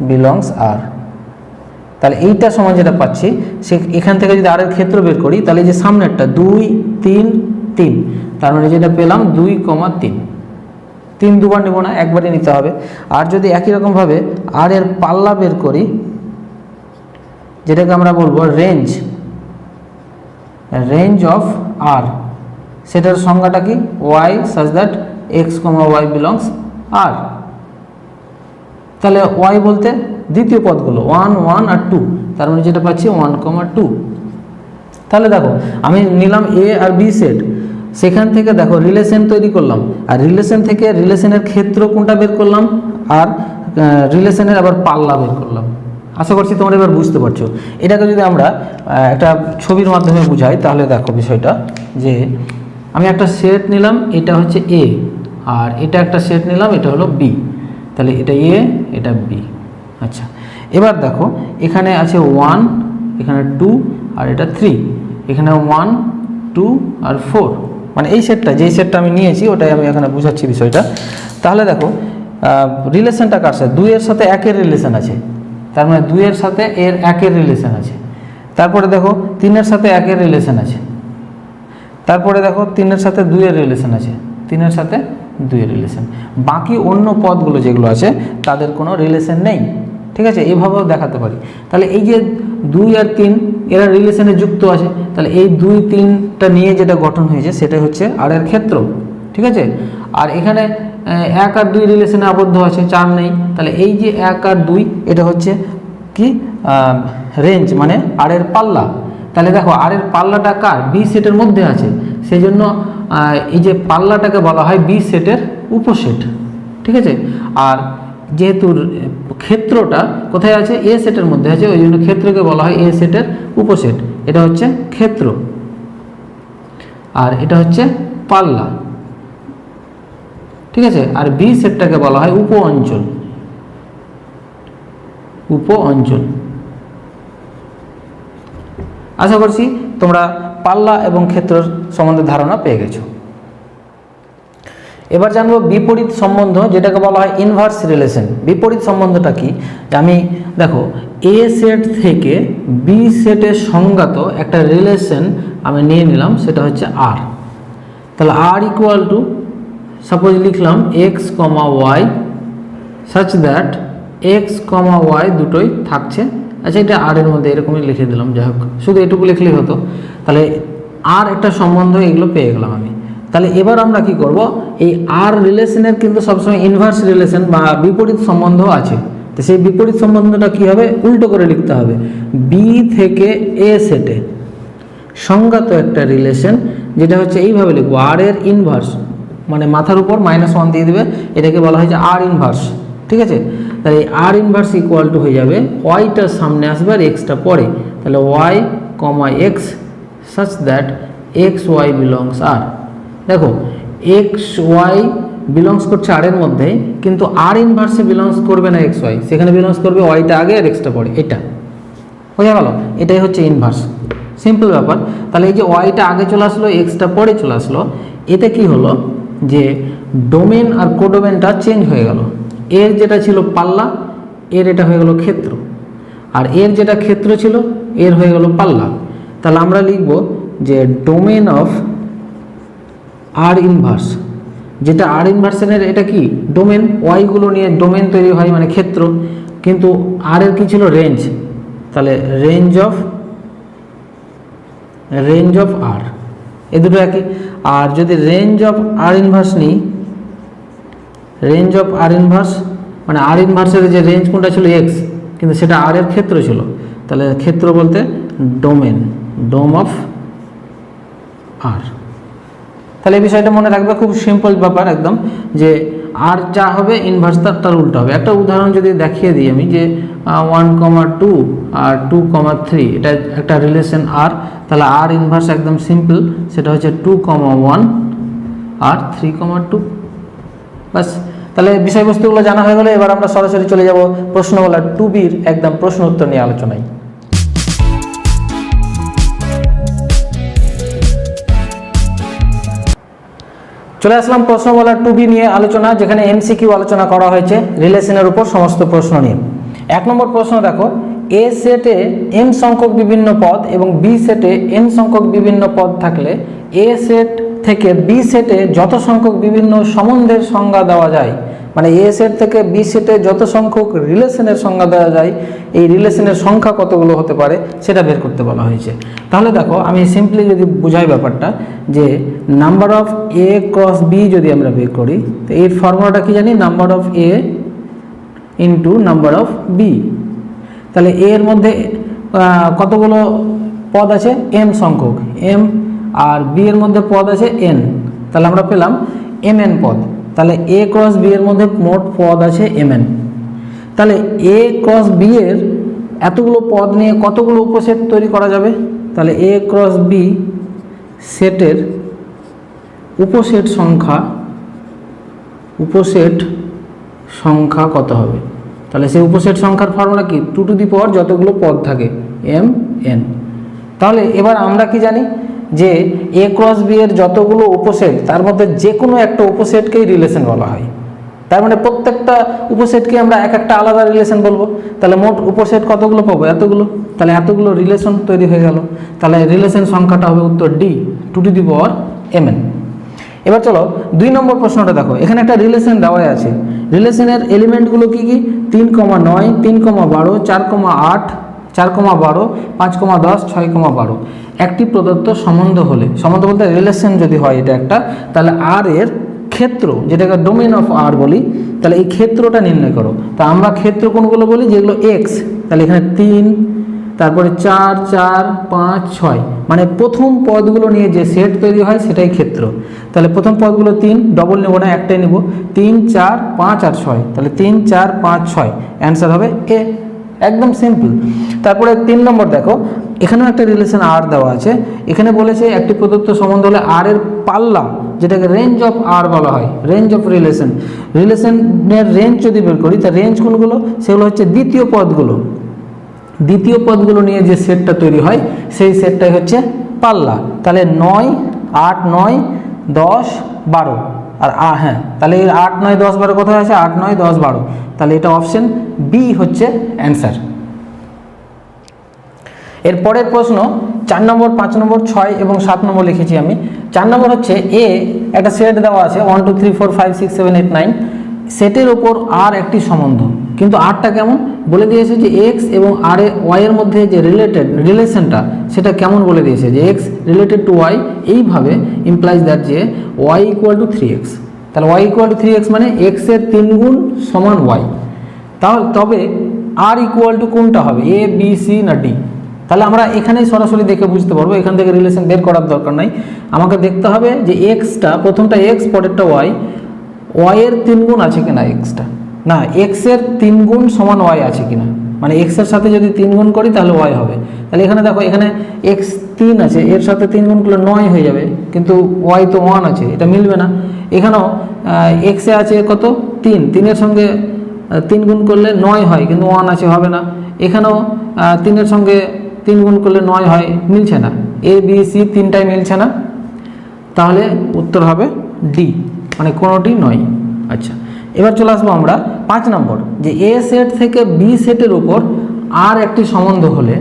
belongs R. তাহলে এইটা সমান যেটা পাচ্ছি সে এখান থেকে যদি আর এর ক্ষেত্র বের করি তাহলে যে সামনেরটা 2 3 3, তার মানে যেটা পেলাম 2 3। 3 দুবার নেব না, একবারই নিতে হবে। আর যদি একই রকমভাবে আর এর পাল্লা বের করি, যেটাকে আমরা বলবো রেঞ্জ অফ আর, সেটার সংজ্ঞাটা কি, Y such that x Y belongs R. তাহলে ওয়াই বলতে দ্বিতীয় পদগুলো 1 1 আর 2, তার মানে যেটা পাচ্ছি 1 2। তাহলে দেখো আমি নিলাম এ আর বি সেট, সেখান থেকে দেখো রিলেশন তৈরি করলাম, আর রিলেশন থেকে রিলেশনের ক্ষেত্র কোনটা বের করলাম, আর রিলেশনের আবার পাল্লা বের করলাম। আশা করছি তোমরা এবার বুঝতে পারছো। এটাকে যদি আমরা একটা ছবির মাধ্যমে বুঝাই তাহলে দেখো বিষয়টা, যে আমি একটা সেট নিলাম, এটা হচ্ছে এ, আর এটা একটা সেট নিলাম, এটা হলো বি। তাহলে এটা এ, এটা বি। আচ্ছা, এবার দেখো এখানে আছে 1, এখানে 2, আর এটা 3, এখানে 1, 2 আর 4, মানে এই সেটটা, যেই সেটটা আমি নিয়েছি ওটাই আমি এখানে বুঝাচ্ছি বিষয়টা। তাহলে দেখো রিলেশনটা কার সাথে, 2 এর সাথে 1 এর রিলেশন আছে, তার মানে 2 এর সাথে এর 1 এর রিলেশন আছে। তারপরে দেখো 3 এর সাথে 1 এর রিলেশন আছে, তারপরে দেখো 3 এর সাথে 2 এর রিলেশন আছে, 3 এর সাথে 2 এর রিলেশন। বাকি অন্য পদগুলো যেগুলো আছে তাদের কোনো রিলেশন নেই। ঠিক আছে, এইভাবেও দেখাতে পারি। তাহলে এই যে 2 আর 3 এরা রিলেশনে যুক্ত আছে, তাহলে এই 2, 3টা নিয়ে যেটা গঠন হয়েছে সেটাই হচ্ছে আর এর ক্ষেত্র। ঠিক আছে, আর এখানে 1 আর 2 রিলেশনে আবদ্ধ আছে, 4 নেই। তাহলে এই যে 1 আর 2 এটা হচ্ছে কি রেঞ্জ, মানে আর এর পাল্লা। তাহলে দেখো আর এর পাল্লাটা কার, বি সেটের মধ্যে আছে, সেই জন্য এই যে পাল্লাটাকে বলা হয় বি সেটের উপসেট। ঠিক আছে, আর যেহেতু ক্ষেত্রটা কোথায় আছে, এ সেটের মধ্যে আছে, ওই জন্য ক্ষেত্রকে বলা হয় এ সেটের উপসেট। এটা হচ্ছে ক্ষেত্র, আর এটা হচ্ছে পাল্লা। ঠিক আছে, আর বি সেটটাকে বলা হয় উপ অঞ্চল। উপ অঞ্চল। আশা করছি তোমরা পাল্লা এবং ক্ষেত্র সম্বন্ধে ধারণা পেয়ে গেছো। এবার জানবো বিপরীত সম্বন্ধ, যেটাকে বলা হয় ইনভার্স রিলেশন। বিপরীত সম্বন্ধটা কি, আমি দেখো এ সেট থেকে বি সেটের সংজ্ঞাত একটা রিলেশন আমি নিয়ে নিলাম, সেটা হচ্ছে আর। তাহলে আর ইকুয়াল টু, সাপোজ লিখলাম x comma y such that x comma y দুটোই থাকছে। আচ্ছা, এটা আর এর মধ্যে এরকমই লিখে দিলাম, যাই হোক শুধু এটুকু লিখলেই হতো। তাহলে আর একটা সম্বন্ধ, এগুলো পেয়ে গেলাম আমি। তাহলে এবার আমরা কি করব, এই আর রিলেশনের কিন্তু সবসময় ইনভার্স রিলেশন বা বিপরীত সম্বন্ধ আছে। তো সেই বিপরীত সম্বন্ধটা কি হবে, উল্টো করে লিখতে হবে। বি থেকে এ সেটে সংজ্ঞাত একটা রিলেশন, যেটা হচ্ছে এইভাবে লিখবো, আর এর ইনভার্স, মানে মাথার উপর -1 দিয়ে দিবে, এটাকে বলা হয় যে আর ইনভার্স। ঠিক আছে, তাহলে এই আর ইনভার্স ইকুয়াল টু হয়ে যাবে ওয়াইটা সামনে আসবে আর এক্সটা পরে। তাহলে Y comma X such that x Y belongs R. দেখো এক্স ওয়াই বিলংস করছে আর এর মধ্যে, কিন্তু আর ইনভার্সে বিলংস করবে না এক্স ওয়াই, সেখানে বিলংস করবে ওয়াইটা আগে আর এক্সটা পরে। এটা বোঝা গেল, এটাই হচ্ছে ইনভার্স। সিম্পল ব্যাপার। তাহলে এই যে ওয়াইটা আগে চলে আসলো, এক্সটা পরে চলে আসলো, এতে কি হলো যে ডোমেন আর কোডোমেনটা চেঞ্জ হয়ে গেল। এর যেটা ছিল পাল্লা, এর এটা হয়ে গেল ক্ষেত্র, আর এর যেটা ক্ষেত্র ছিল এর হয়ে গেল পাল্লা। তাহলে আমরা লিখব যে ডোমেন অফ আর ইনভার্স, যেটা আর ইনভার্সের এটা কি ডোমেন, ওয়াইগুলো নিয়ে ডোমেন তৈরি হয় মানে ক্ষেত্র, কিন্তু আর এর কি ছিল রেঞ্জ। তাহলে রেঞ্জ অফ আর, এ দুটো একই। আর যদি রেঞ্জ অফ আর ইনভার্স নিই, রেঞ্জ অফ আর ইনভার্স মানে আর ইনভার্সের যে রেঞ্জ কোনটা ছিল এক্স, কিন্তু সেটা আর এর ক্ষেত্র ছিল। তাহলে ক্ষেত্র বলতে ডোমেন, ডোম অফ আর। তাহলে এই বিষয়টা মনে রাখবে, খুব সিম্পল ব্যাপার একদম, যে আর যা হবে ইনভার্স তার উল্টো হবে। একটা উদাহরণ যদি দেখিয়ে দিই আমি, যে 1,2 আর 2,3 এটা একটা রিলেশন আর, তাহলে আর ইনভার্স একদম সিম্পল, সেটা হচ্ছে 2,1 আর 3,2। বাস, তাহলে বিষয়বস্তুগুলো জানা হয়ে গেলে এবার আমরা সরাসরি চলে যাব প্রশ্নমালা 2B'র একদম প্রশ্ন উত্তর নিয়ে আলোচনায়। চলে আসলাম প্রশ্নমালা 2B নিয়ে আলোচনা, যেখানে MCQ আলোচনা করা হয়েছে রিলেশনের উপর সমস্ত প্রশ্ন নিয়ে। 1 নম্বর প্রশ্ন দেখো, এ সেটে m সংখ্যক বিভিন্ন পদ এবং বি সেটে n সংখ্যক বিভিন্ন পদ থাকলে এ সেট থেকে বি সেটে যত সংখ্যক বিভিন্ন সম্বন্ধের সংজ্ঞা দেওয়া যায়, মানে এ সেট থেকে বি সেটে যত সংখ্যক রিলেশনের সংজ্ঞা দেওয়া যায়, এই রিলেশনের সংখ্যা কতগুলো হতে পারে সেটা বের করতে বলা হয়েছে। তাহলে দেখো আমি সিম্পলি যদি বুঝাই ব্যাপারটা, যে number of A cross B যদি আমরা বের করি, তো এই ফর্মুলাটা কি জানি, number of A into number of B. তাহলে এ এর মধ্যে কতগুলো পদ আছে, m সংখ্যক, m আর বি এর মধ্যে পদ আছে এন, তাহলে আমরা পেলাম mn পদ। তাহলে a ক্রস b এর মধ্যে মোট পদ আছে mn। তাহলে a ক্রস b এর এতগুলো পদ নিয়ে কতগুলো উপসেট তৈরি করা যাবে? তাহলে a ক্রস b সেটের উপসেট সংখ্যা কত হবে? তাহলে সেই উপসেট সংখ্যার ফর্মুলা কি? 2 টু দি পাওয়ার যতগুলো পদ থাকে mn। তাহলে এবার আমরা কি জানি যে a ক্রস b এর যতগুলো উপসেট তার মধ্যে যে কোনো একটা উপসেটকেই রিলেশন বলা হয়। তার মানে প্রত্যেকটা উপসেটকে আমরা এক একটা আলাদা রিলেশন বলবো। তাহলে মোট উপসেট কতগুলো পাবো? এতগুলো। তাহলে এতগুলো রিলেশন তৈরি হয়ে গেল। তাহলে রিলেশন সংখ্যাটা হবে উত্তর D, 2 to the power mn। এবার চলো 2 নম্বর প্রশ্নটা দেখো। এখানে একটা রিলেশন দেওয়া আছে। রিলেশনের এলিমেন্টগুলো কি কি? 3,9, 3,12, 4,8, 4,12, 5,10, 6,12। একটি প্রদত্ত সম্বন্ধ হলে, সম্বন্ধ বলতে রিলেশন যদি হয় এটা একটা, তাহলে আর এর ক্ষেত্র, যেটাকে ডোমেইন অফ আর বলি, তাহলে এই ক্ষেত্রটা নির্ণয় করো। তা আমরা ক্ষেত্র কোনগুলো বলি? যেগুলো এক্স। তাহলে এখানে 3, তারপরে 4, 4, 5, 6, মানে প্রথম পদগুলো নিয়ে যে সেট তৈরি হয় সেটাই ক্ষেত্র। তাহলে প্রথম পদগুলো 3, ডবল নেব না, একটাই নেব, 3, 4, 5 আর 6। তাহলে 3, 4, 5, 6, অ্যান্সার হবে এ। একদম সিম্পল। তারপরে 3 নম্বর দেখো, এখানেও একটা রিলেশন আর দেওয়া আছে। এখানে বলেছে একটি প্রদত্ত সম্বন্ধ হলে আর এর পাল্লা, যেটাকে রেঞ্জ অফ আর বলা হয়, রেঞ্জ অফ রিলেশনের রেঞ্জ যদি বের করি, তা রেঞ্জ কোনগুলো? সেগুলো হচ্ছে দ্বিতীয় পদগুলো নিয়ে যে সেটটা তৈরি হয় সেই সেটটাই হচ্ছে পাল্লা। তাহলে 9, 8, 9, 10, 12 আর হ্যাঁ, তাহলে 8, 9, 10, 12 কোথায় আছে? 8, 9, 10, 12। তাহলে এটা অপশন বি হচ্ছে অ্যান্সার। এর পরের প্রশ্ন 4 নম্বর, 5 নম্বর, 6 এবং 7 নম্বর লিখেছি আমি। 4 নম্বর হচ্ছে এ একটা সেট দেওয়া আছে 1 2 3 4 5 6 7 8 9, সেটের ওপর আর একটি সম্বন্ধ, কিন্তু আরটা কেমন বলে দিয়েছে যে এক্স এবং আর ওয়াই এর মধ্যে যে রিলেশনটা সেটা কেমন বলে দিয়েছে, যে এক্স রিলেটেড টু ওয়াই, এইভাবে ইমপ্লাইজ দ্যাট যে ওয়াই ইকুয়াল টু 3x। তাহলে ওয়াই ইকুয়াল টু 3x মানে এক্স এর 3 গুণ সমান ওয়াই। তাহলে তবে আর ইকুয়াল টু কোনটা হবে? এ, বি, সি না ডি? তাহলে আমরা এখানেই সরাসরি দেখে বুঝতে পারবো, এখান থেকে রিলেশন বের করার দরকার নাই। আমাকে দেখতে হবে যে এক্সটা, প্রথমটা এক্স, পরেরটা ওয়াই, ওয়াইয়ের 3 গুণ আছে কিনা এক্সটা, না এক্সের 3 গুণ সমান ওয়াই আছে কিনা, মানে এক্সের সাথে যদি 3 গুণ করি তাহলে ওয়াই হবে। তাহলে এখানে দেখো, এখানে এক্স 3 আছে, এর সাথে 3 গুণ করলে 9 হয়ে যাবে, কিন্তু ওয়াই তো 1 আছে, এটা মিলবে না। এখানেও এক্সে আছে কত? 3, 3-এর সঙ্গে 3 গুণ করলে 9 হয়, কিন্তু 1 আছে, হবে না। এখানেও 3-এর সঙ্গে 3 গুণ করলে 9 হয়, মিলছে না। এ, বি, সি তিনটাই মিলছে না, তাহলে উত্তর হবে ডি, মানে কোনোটি নয়। আচ্ছা, এবার চলে আসবো আমরা 5 নম্বর, যে এ সেট থেকে বি সেটের উপর আর একটি সম্বন্ধ হলে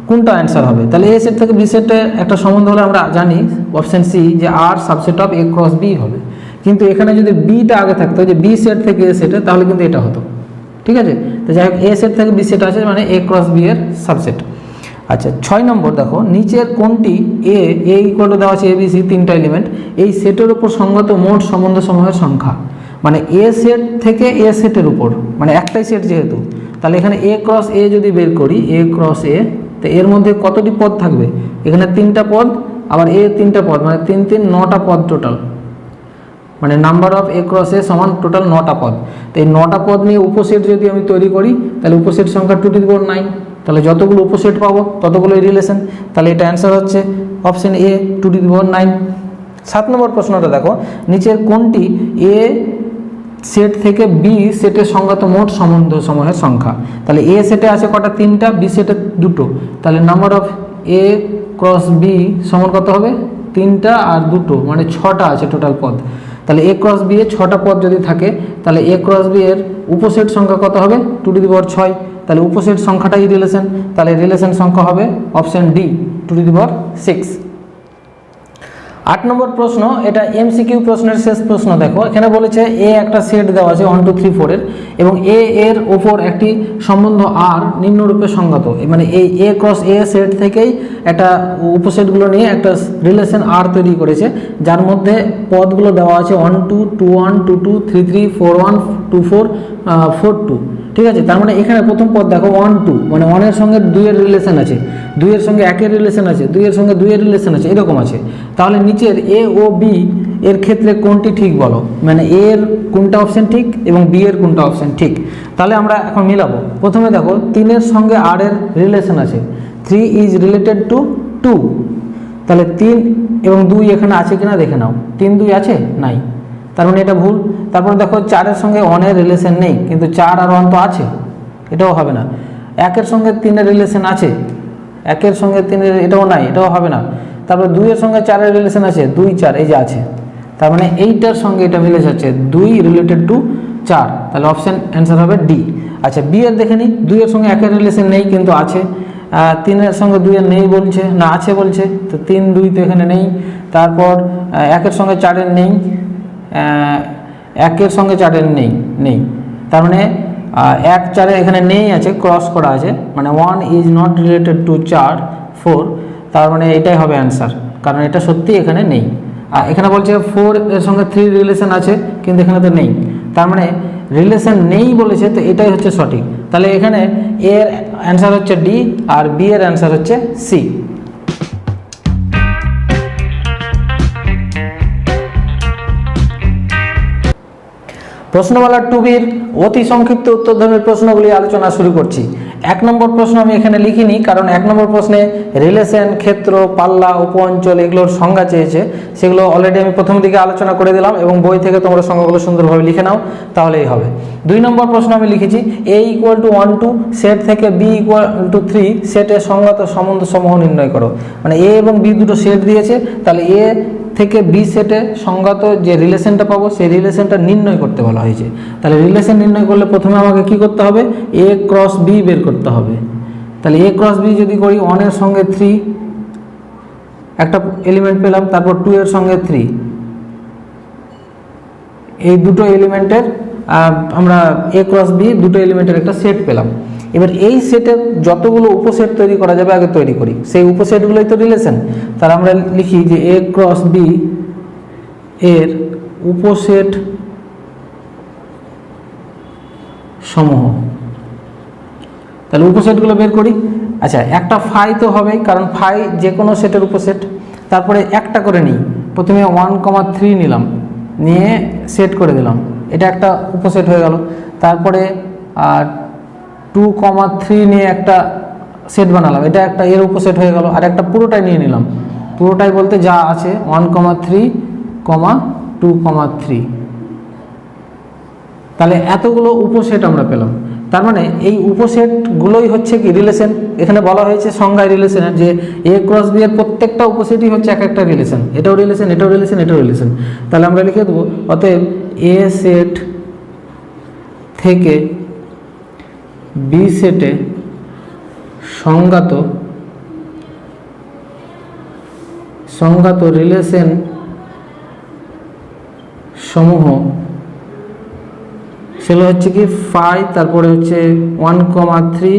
কোনটা অ্যান্সার হবে? তাহলে এ সেট থেকে বি সেটে একটা সম্বন্ধ হলে আমরা জানি অপশন সি, যে R subset of A cross B হবে। কিন্তু এখানে যদি বিটা আগে থাকতো, যে বি সেট থেকে এ সেটে, তাহলে কিন্তু এটা হতো। ঠিক আছে, তো যাই হোক, এ সেট থেকে বি সেট আছে মানে এ ক্রস বি এর সাবসেট। আচ্ছা, 6 নম্বর দেখো, নিচের কোনটি এ ইকুয়াল টু দেওয়া আছে এ বি সি 3টা এলিমেন্ট, এই সেটের উপর সংগত মোট সম্বন্ধ সমূহের সংখ্যা, মানে এ সেট থেকে এ সেটের উপর, মানে একটাই সেট যেহেতু, তাহলে এখানে এ ক্রস এ যদি বের করি, এ ক্রস এ, তো এর মধ্যে কতটি পদ থাকবে? এখানে 3টা পদ, আবার এ 3টা পদ, মানে 3 3 9টা পদ টোটাল, মানে নাম্বার অফ এ ক্রস এ সমান টোটাল 9টা পদ। তো এই 9টা পদ নিয়ে উপসেট যদি আমি তৈরি করি, তাহলে উপসেট সংখ্যা 2 টু দি পাওয়ার 9। তাহলে যতগুলো উপসেট পাবো ততগুলোই রিলেশন, তাহলে এটা অ্যান্সার হচ্ছে অপশন এ, 2 টু দি পাওয়ার 9। 7 নম্বর প্রশ্নটা দেখো, নিচের কোনটি এ সেট থেকে বি সেটের সংগত মোট সম্বন্ধ সমূহের সংখ্যা? তাহলে এ সেটে আছে কটা? 3টা, বি সেটে 2টো, তাহলে number of A cross B সমান কত হবে? 3টা আর 2টো, মানে 6টা আছে টোটাল পদ। তাহলে এ ক্রস বি এর 6টা পদ যদি থাকে, তাহলে এ ক্রস বি এর উপসেট সংখ্যা কত হবে? 2 টু দি পাওয়ার 6। তাহলে উপসেট সংখ্যাটাই রিলেশন, তাহলে রিলেশন সংখ্যা হবে অপশন ডি, 2 টু দি পাওয়ার 6। 8 নম্বর প্রশ্ন, এটা এমসিকিউ প্রশ্নের শেষ প্রশ্ন। দেখো, এখানে বলেছে এ একটা সেট দেওয়া আছে 1 2 3 4 এর, এবং এ এর ওপর একটি সম্বন্ধ আর নিম্নরূপে সংগত, মানে এই এ ক্রস এ সেট থেকেই একটা উপসেটগুলো নিয়ে একটা রিলেশন আর তৈরি করেছে, যার মধ্যে পদগুলো দেওয়া আছে 1 2 2 1 2 2 3 3 4 1 2 4 4 2, ঠিক আছে, তার মানে এখানে প্রথম পদ দেখো 1 2, মানে 1 এর সঙ্গে 2 এর রিলেশন আছে, 2 এর সঙ্গে 1 এর রিলেশন আছে, 2 এর সঙ্গে 2 এর রিলেশন আছে, এরকম আছে। তাহলে নিচের এ ও বি এর ক্ষেত্রে কোনটি ঠিক বলো, মানে এ এর কোনটা অপশন ঠিক এবং বি এর কোনটা অপশন ঠিক। তাহলে আমরা এখন মিলাবো। প্রথমে দেখো 3 এর সঙ্গে আর এর রিলেশন আছে, 3 ইজ রিলেটেড টু 2, তাহলে 3 এবং 2 এখানে আছে কিনা দেখে নাও, 3 2 আছে, নাই, তার মানে এটা ভুল। তারপরে দেখো 4 এর সঙ্গে 1 এর রিলেশন নেই, কিন্তু 4 আর 1 তো আছে, এটাও হবে না। 1 এর সঙ্গে 3 এর রিলেশন আছে, 1 এর সঙ্গে 3 এর, এটাও নাই, এটাও হবে না। তারপরে 2 এর সঙ্গে 4 এর রিলেশন আছে, 2 4 এই যে আছে, তার মানে এইটার সঙ্গে এটা মিলে যাচ্ছে, 2 রিলেটেড টু 4, তাহলে অপশন অ্যান্সার হবে ডি। আচ্ছা, বি এর দেখে নিই, 2 এর সঙ্গে 1 এর রিলেশন নেই কিন্তু আছে, 3 এর সঙ্গে 2 এর নেই বলছে, না আছে বলছে, তো 3 2 তো এখানে নেই। তারপর 1 এর সঙ্গে 4 এর নেই, 1 এর সঙ্গে 4 এর নেই, তার মানে 1 4 এর এখানে নেই আছে, ক্রস করা আছে, মানে 1 ইজ নট রিলেটেড টু 4 4, তার মানে এটাই হবে অ্যান্সার, কারণ এটা সত্যি এখানে নেই। আর এখানে বলছে 4 এর সঙ্গে 3 রিলেশন আছে, কিন্তু এখানে তো নেই, তার মানে রিলেশন নেই বলেছে, তো এটাই হচ্ছে সঠিক। তাহলে এখানে এর অ্যান্সার হচ্ছে ডি আর বি এর অ্যান্সার হচ্ছে সি। প্রশ্নমালার 2বির অতি সংক্ষিপ্ত উত্তরধর্মী প্রশ্নগুলি আলোচনা শুরু করছি। 1 নম্বর প্রশ্ন আমি এখানে লিখিনি, কারণ 1 নম্বর প্রশ্নে রিলেশন, ক্ষেত্র, পাল্লা, উপ অঞ্চল এগুলোর সংজ্ঞা চেয়েছে, সেগুলো অলরেডি আমি প্রথম দিকে আলোচনা করে দিলাম এবং বই থেকে তোমরা সংজ্ঞাগুলো সুন্দরভাবে লিখে নাও, তাহলেই হবে। 2 নম্বর প্রশ্ন আমি লিখেছি a = 1 2 সেট থেকে b = 3 সেটের সংজ্ঞাত সম্বন্ধ সমূহ নির্ণয় করো। মানে a এবং b দুটো সেট দিয়েছে, তাহলে a থেকে বি সেটে সংজ্ঞাত যে রিলেশনটা পাবো সেই রিলেশনটা নির্ণয় করতে বলা হয়েছে। তাহলে রিলেশন নির্ণয় করলে প্রথমে আমাকে কি করতে হবে, এ ক্রস বি বের করতে হবে। তাহলে এ ক্রস বি যদি করি, 1 এর সঙ্গে 3 একটা এলিমেন্ট পেলাম, তারপর 2 এর সঙ্গে 3, এই দুটো এলিমেন্টের আমরা এ ক্রস বি দুটো এলিমেন্টের একটা সেট পেলাম। এবার এই সেটের যতগুলো উপসেট তৈরি করা যাবে আগে তৈরি করি, সেই উপসেটগুলোই তো রিলেশন। তাহলে আমরা লিখি যে এ ক্রস বি এর উপসেট সমূহ, তাহলে উপসেটগুলো বের করি। আচ্ছা, একটা ফাই তো হবেই, কারণ ফাই যে কোনো সেটের উপসেট। তারপরে একটা করে নিই, প্রথমে 1,3 নিলাম, নিয়ে সেট করে দিলাম, এটা একটা উপসেট হয়ে গেল। তারপরে 2,3 নিয়ে একটা সেট বানালাম, এটা একটা এর উপসেট হয়ে গেল। আর একটা পুরোটাই নিয়ে নিলাম, পুরোটাই বলতে যা আছে 1,3, 2,3, তাহলে এতগুলো উপসেট আমরা পেলাম। তার মানে এই উপসেটগুলোই হচ্ছে কি রিলেশন। এখানে বলা হয়েছে সংজ্ঞায় রিলেশনের যে এ ক্রস বি এর প্রত্যেকটা উপসেটই হচ্ছে এক একটা রিলেশন, এটাও রিলেশন, এটাও রিলেশন, এটাও রিলেশন। তাহলে আমরা লিখে দেবো অতএব এ সেট থেকে বি সেটে সংজ্ঞাত রিলেশন সমূহ সেগুলো হচ্ছে কি ফাই, তারপরে হচ্ছে 1,3,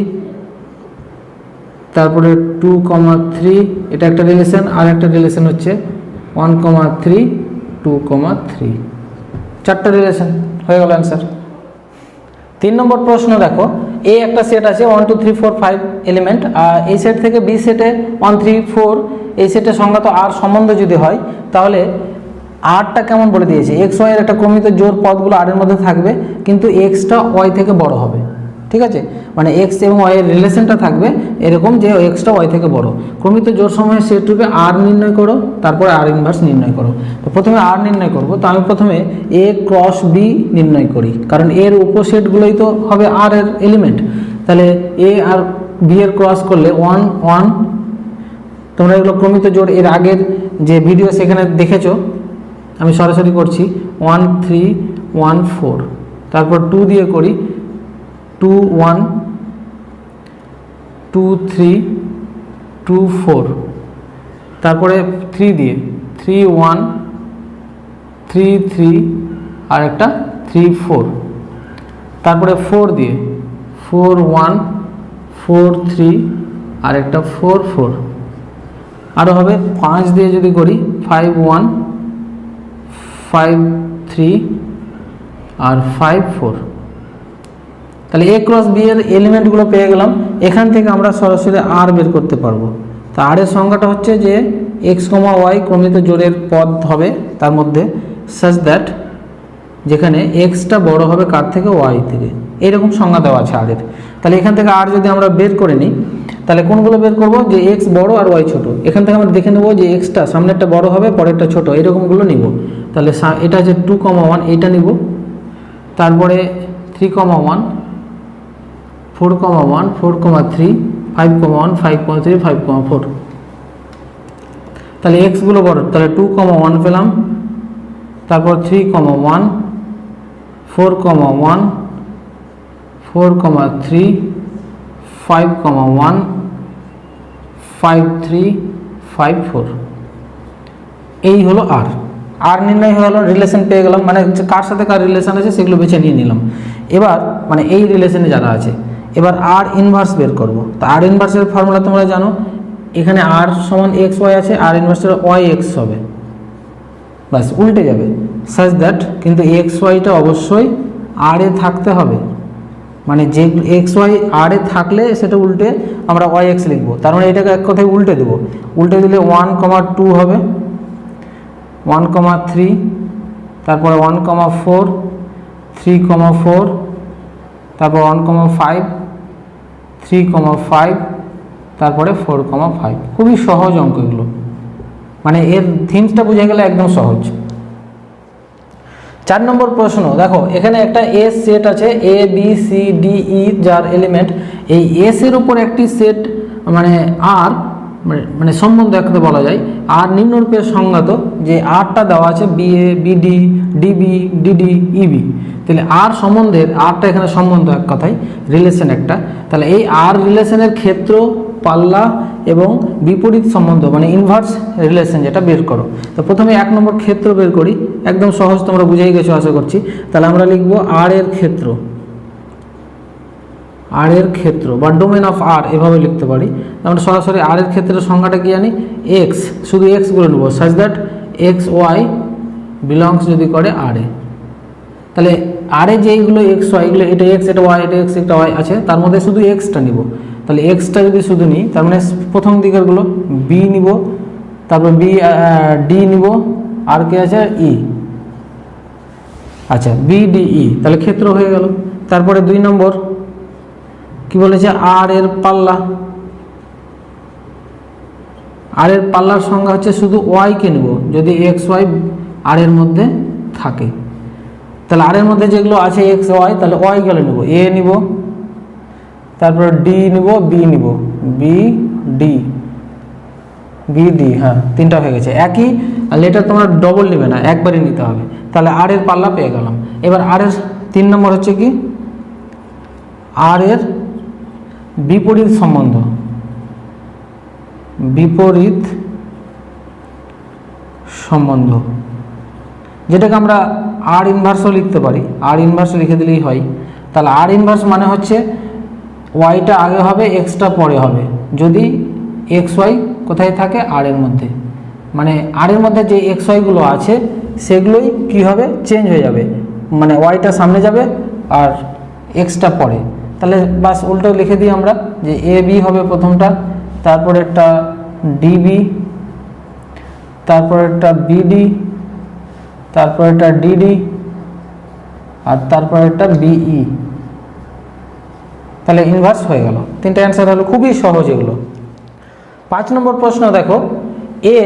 তারপরে 2,3, এটা একটা রিলেশন। আর একটা রিলেশন হচ্ছে 1,3, 2,3, 4টা রিলেশন হয়ে গেল অ্যান্সার। 3 নম্বর প্রশ্ন দেখো, এ একটা সেট আছে 1 2 3 4 5 এলিমেন্ট, আর এই সেট থেকে বি সেটে 1 3 4 এই সেটে সংজ্ঞাত আর সম্বন্ধ যদি হয়, তাহলে আরটা কেমন বলে দিয়েছে, এক্স ওয়াই এর একটা ক্রমিত জোড় পদগুলো আর এর মধ্যে থাকবে, কিন্তু এক্সটা ওয়াই থেকে বড় হবে। ঠিক আছে, মানে এক্স এবং ওয়াই এর রিলেশনটা থাকবে এরকম যে এক্সটা ওয়াই থেকে বড়। ক্রমিত জোড় সময়ের সেট রূপে আর নির্ণয় করো, তারপরে আর ইনভার্স নির্ণয় করো। তো প্রথমে আর নির্ণয় করব, তো আমি প্রথমে এ ক্রস বি নির্ণয় করি, কারণ এর উপসেটগুলোই তো হবে আর এর এলিমেন্ট। তাহলে এ আর বি এর ক্রস করলে 1 1, তোমরা এগুলো ক্রমিত জোড় এর আগের যে ভিডিও সেখানে দেখেছো, আমি সরাসরি করছি 1 3 1 4, তারপর 2 দিয়ে করি 2 1 2 3 2 4, তারপরে 3 দিয়ে 3 1 3 3 আর একটা 3 4, তারপরে 4 দিয়ে 4 1 4 3 আর একটা 4 4, আরও হবে 5 দিয়ে যদি করি 5 1 5 3 আর 5 4, তাহলে এ ক্রস বি এর এলিমেন্টগুলো পেয়ে গেলাম। এখান থেকে আমরা সরাসরি আর বের করতে পারবো। তা আর এর সংজ্ঞাটা হচ্ছে যে এক্স কমা ওয়াই ক্রমিত জোড়ের পদ হবে তার মধ্যে সাচ দ্যাট, যেখানে এক্সটা বড় হবে কার থেকে, ওয়াই থেকে। এইরকম সংজ্ঞা দেওয়া আছে আর এর। তাহলে এখান থেকে আর যদি আমরা বের করে নিই, তাহলে কোনগুলো বের করব, যে এক্স বড় আর ওয়াই ছোট। এখান থেকে আমরা দেখে নেব যে এক্সটা সামনেরটা বড় হবে পরেরটা ছোট, এরকমগুলো নিব। তাহলে এটা হচ্ছে 2,1, এইটা নিব। তারপরে 3,1, 4,1, 4,3, 5,1, 5,3, 5,4। তাহলে এক্সগুলো বড়, তাহলে 2,1 পেলাম। তারপর 3,1, 4,1, 4,3, 5,1, 5,3, 5,4। এই হলো আর। আর নির্ণয় হয়ে গেল, রিলেশন পেয়ে গেলাম, মানে কার সাথে কার রিলেশন আছে সেগুলো বেছে নিয়ে নিলাম। এবার মানে এই রিলেশনে যারা আছে, এবার আর ইনভার্স বের করব। তা আর ইনভার্সের ফর্মুলা তোমরা জানো, এখানে আর সমান এক্স ওয়াই আছে, আর ইনভার্সের ওয়াই এক্স হবে, বাস উল্টে যাবে। সাচ দ্যাট, কিন্তু এক্স ওয়াইটা অবশ্যই আর এ থাকতে হবে, মানে যে এক্স ওয়াই আর এ থাকলে সেটা উল্টে আমরা ওয়াই এক্স লিখবো। তার মানে এটাকে এক কথায় উল্টে দেবো। উল্টে দিলে 1,2 হবে, 1,3, তারপরে 1,4, 3,4, তারপর 1,5, 3,5, তারপরে 4,5। খুবই সহজ অঙ্ক এগুলো, মানে এর থিমসটা বুঝে গেলে একদম সহজ। 4 নম্বর প্রশ্ন দেখো, এখানে একটা এস সেট আছে, A B C D E, যার এলিমেন্ট এই এস এর উপর একটি সেট মানে আর মানে সম্বন্ধ একসাথে বলা যায়। আর নিম্নরূপে সংজ্ঞাত, যে আরটা দেওয়া আছে B A, BD, DB, DD, ইবি। তাহলে আর সম্বন্ধের, আরটা এখানে সম্বন্ধ এক কথায়, রিলেশন একটা। তাহলে এই আর রিলেশনের ক্ষেত্র, পাল্লা এবং বিপরীত সম্বন্ধ মানে ইনভার্স রিলেশন যেটা বের করো। তো প্রথমে 1 নম্বর ক্ষেত্র বের করি, একদম সহজ, তোমরা বুঝেই গেছো আশা করছি। তাহলে আমরা লিখব আর এর ক্ষেত্র, আর এর ক্ষেত্র বা ডোমেন অফ আর, এভাবে লিখতে পারি। আমরা সরাসরি আর এর ক্ষেত্রের সংজ্ঞাটা কি জানি, এক্স, শুধু এক্স বলে নেব, such that x Y belongs যদি করে আর এ। তাহলে আর এ যেইগুলো এক্স ওয়াই, এগুলো এটা এক্স, এটা ওয়াই, এটা এক্স, এটা ওয়াই আছে, তার মধ্যে শুধু এক্সটা নিব। তাহলে এক্সটা যদি শুধু নিই, তার মানে প্রথম দিকেরগুলো বি নিব, তারপর বি ডি নিব, আর কে আছে ই, আচ্ছা বি ডি ই, তাহলে ক্ষেত্র হয়ে গেল। তারপরে 2 নম্বর কি বলেছে, আর এর পাল্লা। আর এর পাল্লার সংজ্ঞা হচ্ছে শুধু ওয়াই কে নিব যদি এক্স ওয়াই আর এর মধ্যে থাকে। তাহলে আর এর মধ্যে যেগুলো আছে এক্স ওয়াই, তাহলে ওয়াই গেলে নেব, এ নিব, তারপর ডি নিব, বি নিব, বি ডি, বি ডি, হ্যাঁ 3টা হয়ে গেছে। একই লেটার তোমরা ডবল নেবে না, একবারই নিতে হবে। তাহলে আর এর পাল্লা পেয়ে গেলাম। এবার আর এর 3 নম্বর হচ্ছে কি, আর এর বিপরীত সম্বন্ধ, বিপরীত সম্বন্ধ, যেটাকে আমরা আর ইনভার্সও লিখতে পারি, আর ইনভার্স লিখে দিলেই হয়। তাহলে আর ইনভার্স মানে হচ্ছে ওয়াইটা আগে হবে, এক্সটা পরে হবে, যদি এক্স ওয়াই কোথায় থাকে, আর এর মধ্যে। মানে আর এর মধ্যে যে এক্স ওয়াইগুলো আছে সেগুলোই কি হবে, চেঞ্জ হয়ে যাবে, মানে ওয়াইটা সামনে যাবে আর এক্সটা পরে। তাহলে বাস উল্টো লিখে দিই আমরা, যে এ বি হবে প্রথমটা, তারপরে একটা ডিবি, তারপর একটা বিডি, তারপর একটা ডিডি, আর তারপর একটা বিই। তাহলে ইনভার্স হয়ে গেল। 3টা অ্যান্সার হলো, খুবই সহজ এগুলো। 5 নম্বর প্রশ্ন দেখো, এ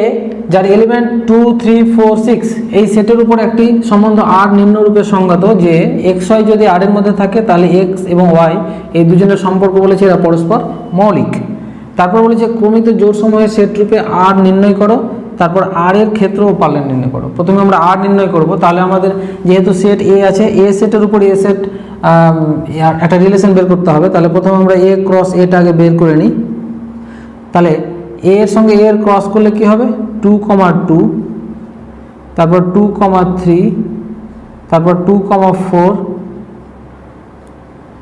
যার এলিমেন্ট 2, 3, 4, 6 এই সেটের উপর একটি সম্বন্ধ আর নিম্নরূপে সংজ্ঞাত, যে এক্স ওয়াই যদি আর এর মধ্যে থাকে তাহলে এক্স এবং ওয়াই এই দুজনের সম্পর্ক বলেছে এরা পরস্পর মৌলিক। তারপর বলেছে ক্রমিত জোড়সমূহের সেট রূপে আর নির্ণয় করো, তারপর আর এর ক্ষেত্র ও পাল্লা নির্ণয় করো। প্রথমে আমরা আর নির্ণয় করব, তাহলে আমাদের যেহেতু সেট এ আছে, এ সেটের উপর এ সেট একটা রিলেশন বের করতে হবে। তাহলে প্রথমে আমরা এ ক্রস এটা আগে বের করে নিই। তাহলে এ এর সঙ্গে এর ক্রস করলে কি হবে, 2,2, তারপর 2,3, তারপর 2,4,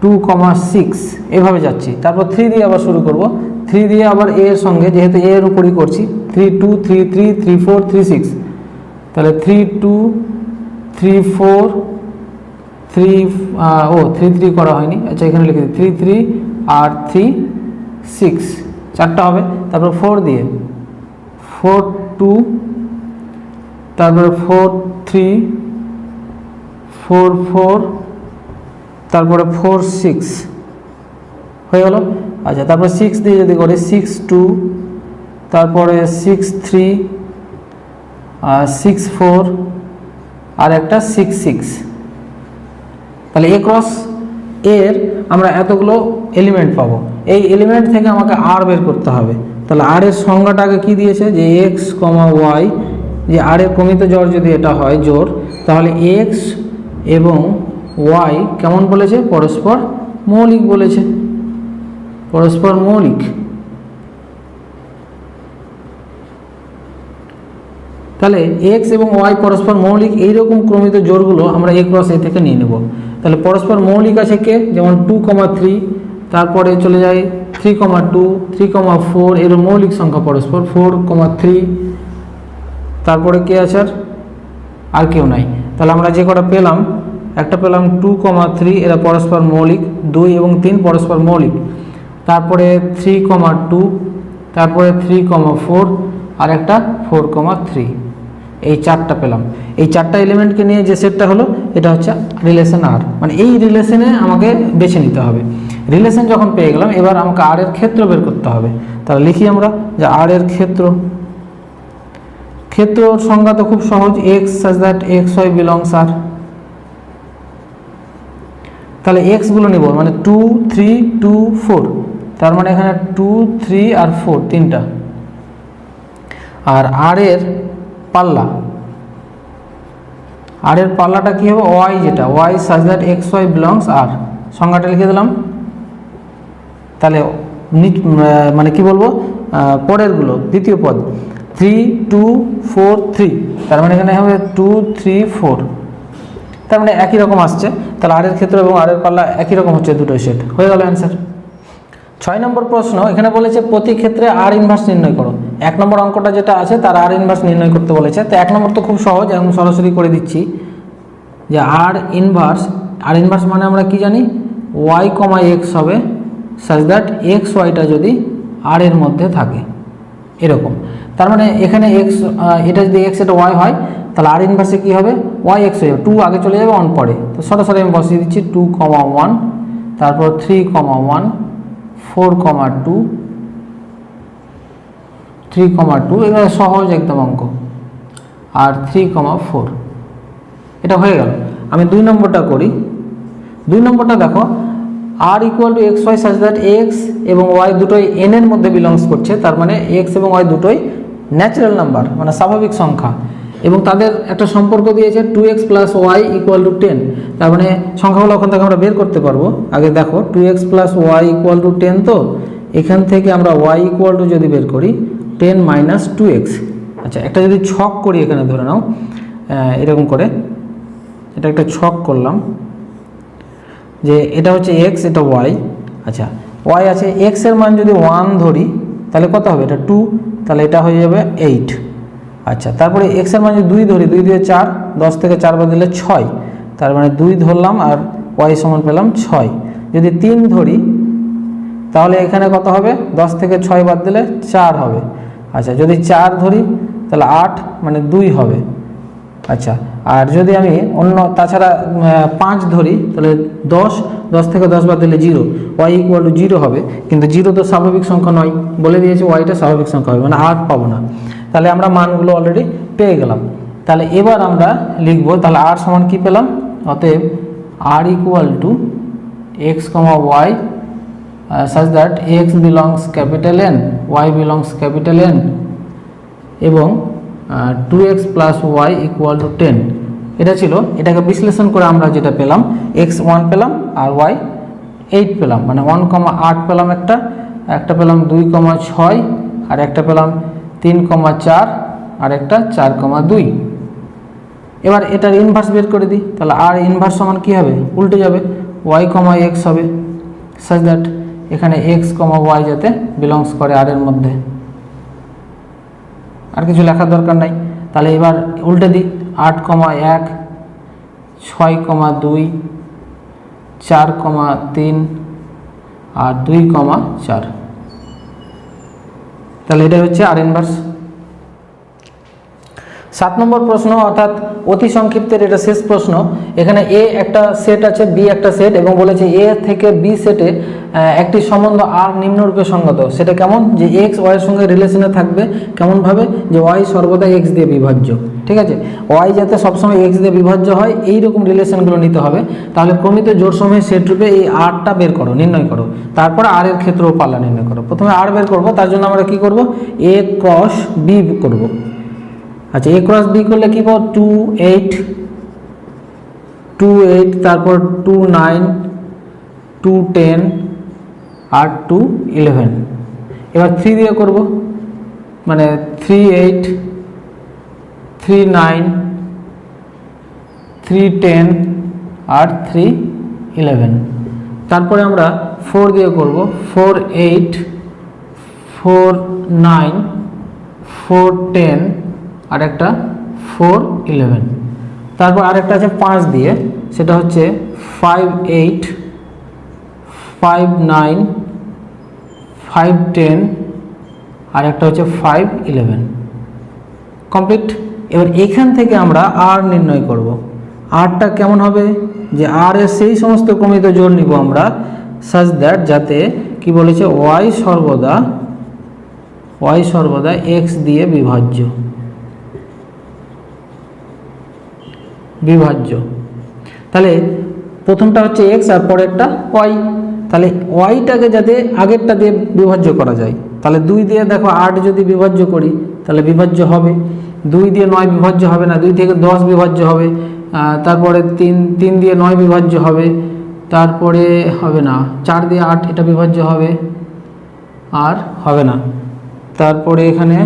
2,6 এভাবে যাচ্ছি। তারপর 3 দিয়ে আবার শুরু করব, 3 দিয়ে আবার এ এর সঙ্গে, যেহেতু এ এর উপরই করছি, 3, 2, 3, 3, 3, 4, 3, 6। তাহলে 3, 2, 3, 4, 3 করা হয়নি, আচ্ছা এখানে লিখে দিই 3 3 আর 3 6, চারটা হবে। তারপর 4 দিয়ে 4 2, তারপরে 4 3 4 4, তারপরে 4 6 হয়ে গেল। আচ্ছা তারপরে 6 দিয়ে যদি করি 6 2, তারপরে 6 3 6 4 আর একটা 6 6। তাহলে এ ক্রস এর আমরা এতগুলো এলিমেন্ট পাবো। এই এলিমেন্ট থেকে আমাকে আর বের করতে হবে। তাহলে আর এর সংজ্ঞাটা আগে কী দিয়েছে, যে এক্স কমা ওয়াই, যে আর এর কমিত জোড় যদি এটা হয় জোড়, তাহলে এক্স এবং ওয়াই কেমন বলেছে, পরস্পর মৌলিক বলেছে, পরস্পর মৌলিক। তাহলে এক্স এবং ওয়াই পরস্পর মৌলিক, এইরকম ক্রমিত জোড়গুলো আমরা এ ক্রস এ থেকে নিয়ে নেব। তাহলে পরস্পর মৌলিক আছে কে, যেমন 2, 3, তারপরে চলে যায় 3, 2, 3, 4, এর মৌলিক সংখ্যা পরস্পর 4, 3, তারপরে কে আছে আর কেউ নাই। তাহলে আমরা যে কটা পেলাম, একটা পেলাম 2, 3, এরা পরস্পর মৌলিক, 2 এবং 3 পরস্পর মৌলিক, তারপরে 3, 2, তারপরে 3, 4 আর একটা 4, 3, এই চারটা পেলাম। এই চারটা এলিমেন্টকে নিয়ে যে সেটটা হলো এটা হচ্ছে রিলেশন আর, মানে এই রিলেশনে আমাকে বেছে নিতে হবে। রিলেশন যখন পেয়ে গেলাম, এবার আমাকে আর এর ক্ষেত্র বের করতে হবে। তাহলে লিখি আমরা যে আর এর ক্ষেত্র, ক্ষেত্রর সংজ্ঞা তো খুব সহজ, X such that x Y belongs R. তাহলে এক্স গুলো নিব, মানে 2 3 2 4, তার মানে এখানে 2 3 আর 4 তিনটা। আর আর এর পাল্লা, আর এর পাল্লাটা কি হবে, ওয়াই, যেটা Y such that x Y belongs R, সংজ্ঞাটা লিখে দিলাম। তাহলে মানে কি বলবো, পরেরগুলো দ্বিতীয় পদ 3 2 4 3, তার মানে এখানে হবে 2 3 4, তার মানে একই রকম আসছে। তাহলে আর এর ক্ষেত্র এবং আর এর পাল্লা একই রকম হচ্ছে, দুটোই সেট হয়ে গেল অ্যান্সার। 6 নম্বর প্রশ্ন, এখানে বলেছে প্রতি ক্ষেত্রে আর ইনভার্স নির্ণয় করো। 1 নম্বর অঙ্কটা যেটা আছে তার আর ইনভার্স নির্ণয় করতে বলেছে। তো 1 নম্বর তো খুব সহজ, এখন সরাসরি করে দিচ্ছি যে আর ইনভার্স মানে আমরা কি জানি, ওয়াই কমা এক্স হবে সাজ দ্যাট এক্স ওয়াইটা যদি আর এর মধ্যে থাকে, এরকম। তার মানে এখানে এক্স, এটা যদি এক্স এটা ওয়াই হয়, তাহলে আর ইনভার্সে কী হবে, ওয়াই এক্স হয়ে যাবে, 2 আগে চলে যাবে, 1 পরে। তো সরাসরি আমি বসিয়ে দিচ্ছি 2, 1, তারপর 3, 1, 4, 2, 3, 2, এগুলো সহজ একদম অঙ্ক। আর 3, 4, এটা হয়ে গেল। আমি 2 নম্বরটা করি। 2 নম্বরটা দেখো, R equal to x Y such that X এবং ওয়াই দুটোই এন এর মধ্যে বিলংস করছে, তার মানে এক্স এবং ওয়াই দুটোই ন্যাচারাল নাম্বার, মানে স্বাভাবিক সংখ্যা, এবং তাদের একটা সম্পর্ক দিয়েছে 2x + y = 10। তার মানে সংখ্যাগুলো ওখান থেকে আমরা বের করতে পারবো। আগে দেখো 2x + y = 10, তো এখান থেকে আমরা y = যদি বের করি 10 - 2x। আচ্ছা, একটা যদি ছক করি, এখানে ধরে নাও এরকম করে, এটা একটা ছক করলাম যে এটা হচ্ছে x, এটা y। আচ্ছা, y আছে, x এর মান যদি 1 ধরি তাহলে কত হবে, এটা 2, তাহলে এটা হয়ে যাবে 8। আচ্ছা, তারপরে x এর মান যদি 2 ধরি, 2 দিয়ে 4, 10 থেকে 4 বাদ দিলে 6, তার মানে 2 ধরলাম আর y সমান পেলাম 6। যদি 3 ধরি তাহলে এখানে কত হবে, 10 থেকে 6 বাদ দিলে 4 হবে। আচ্ছা, যদি 4 ধরি তাহলে 8, মানে 2 হবে। আচ্ছা, আর যদি আমি অন্য তাছাড়া 5 ধরি তাহলে 10 থেকে 10 বাদ দিলে 0, y = 0 হবে। কিন্তু 0 তো স্বাভাবিক সংখ্যা নয়, বলে দিয়েছে ওয়াইটা স্বাভাবিক সংখ্যা হবে, মানে 8 পাবো না। তাহলে আমরা মানগুলো অলরেডি পেয়ে গেলাম। তাহলে এবার আমরা লিখব, তাহলে আর সমান কি পেলাম, অতএব আর = x, y such that x belongs N, y belongs N, এবং 2x + y = 10। এটা ছিল, এটাকে বিশ্লেষণ করে আমরা যেটা পেলাম, x 1 পেলাম আর y 8 পেলাম, মানে 1, 8 পেলাম, একটা পেলাম 2, 6, আর একটা পেলাম 3, 4, আর একটা 4, 2। এবার এটার ইনভার্স বের করে দিই, তাহলে আর ইনভার্স সমান কী হবে, উল্টে যাবে, y, x হবে such that এখানে x, y যাতে বিলংস করে আর এর মধ্যে, আর কিছু লেখার দরকার নাই। তাহলে এবার উল্টে দিই, 8, 1, 6,2, 4,3 আর 2,4। তাহলে এটা হচ্ছে আর ইনভার্স। 7 নম্বর প্রশ্ন অর্থাৎ অতি সংক্ষিপ্তের এটা শেষ প্রশ্ন। এখানে এ একটা সেট আছে, বি একটা সেট, এবং বলেছে এ থেকে বি সেটে একটি সম্বন্ধ আর নিম্নরূপে সঙ্গত। সেটা কেমন? যে এক্স ওয়াইয়ের সঙ্গে রিলেশনে থাকবে কেমনভাবে? যে ওয়াই সর্বদা এক্স দিয়ে বিভাজ্য। ঠিক আছে, ওয়াই যাতে সবসময় এক্স দিয়ে বিভাজ্য হয় এইরকম রিলেশনগুলো নিতে হবে। তাহলে প্রমিত জোড়সমূহের সেট রূপে এই আরটা বের করো, নির্ণয় করো। তারপর আর এর ক্ষেত্র ও পাল্লা নির্ণয় করো। প্রথমে আর বের করবো, তার জন্য আমরা কি করব? এ ক্রস বি করব। আচ্ছা, এ ক্রস বি করলে কি পাবো? 2, 8, 2, 8, তারপর 2, 9, 2, 10 আর 2, 11। এবার 3 দিয়ে করব, মানে 3, 8, 3, 9, 3, 10 আর 3, 11। তারপরে আমরা 4 দিয়ে করব, 4, 8, 4, 9, 4, 10 আর একটা 4, 11। তারপর আরেকটা আছে 5 দিয়ে, সেটা হচ্ছে 5, 8, 5, 9, 5, 10 আর একটা হচ্ছে 5, 11। কমপ্লিট। এবার এখান থেকে আমরা আর নির্ণয় করব। আরটা কেমন হবে? যে আর এর সেই সমস্ত ক্রমিত জোড় নিব আমরা সাজ দ্যাট, যাতে কি বলেছে, ওয়াই সর্বদা এক্স দিয়ে বিভাজ্য। তাহলে প্রথমটা হচ্ছে এক্স আর পরেরটা ওয়াই। তাহলে ওয়াইটাকে যাতে আগেরটা দিয়ে বিভাজ্য করা যায়, তাহলে 2 দিয়ে দেখো 8 যদি বিভাজ্য করি তাহলে বিভাজ্য হবে। 2 দিয়ে 9 বিভাজ্য হবে না, 2 থেকে 10 বিভাজ্য হবে। তারপরে 3 দিয়ে 9 বিভাজ্য হবে, তারপরে হবে না। 4 দিয়ে 8 এটা বিভাজ্য হবে, আর হবে না। তারপরে এখানে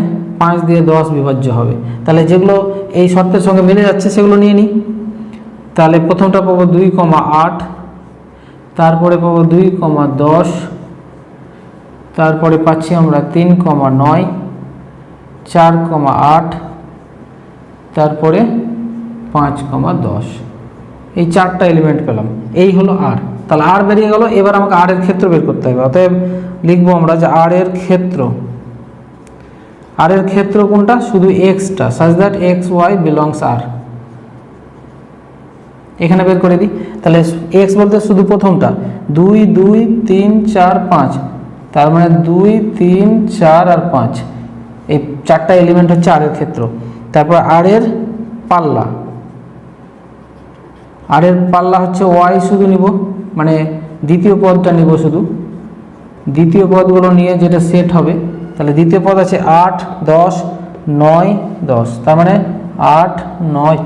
5 দিয়ে 10 বিভাজ্য হবে। তাহলে যেগুলো এই শর্তের সঙ্গে মিলে যাচ্ছে সেগুলো নিয়ে নিই। তাহলে প্রথমটা পাবো 2,8, তারপরে পাবো 2,10, তারপরে পাচ্ছি আমরা 3,9, 4,8, তারপরে 5,10। এই 4টা এলিমেন্ট পেলাম, এই হলো আর। তাহলে আর বেরিয়ে গেল। এবার আমাকে আর এর ক্ষেত্র বের করতে হবে। অতএব লিখবো আমরা যে আর এর ক্ষেত্র কোনটা? শুধু এক্সটা, such that x Y belongs R. এখানে বের করে দিই। তাহলে এক্স বলতে শুধু প্রথমটা 2, 2, 3, 4, 5, তার মানে 2, 3, 4 আর 5। এই 4টা এলিমেন্ট হচ্ছে আর এর ক্ষেত্র। তারপর আর এর পাল্লা হচ্ছে ওয়াই শুধু নিব, মানে দ্বিতীয় পদটা নিব শুধু। দ্বিতীয় পদগুলো নিয়ে যেটা সেট হবে, তাহলে দ্বিতীয় পদ আছে 8, 10, 9, 10, তার মানে 8, 9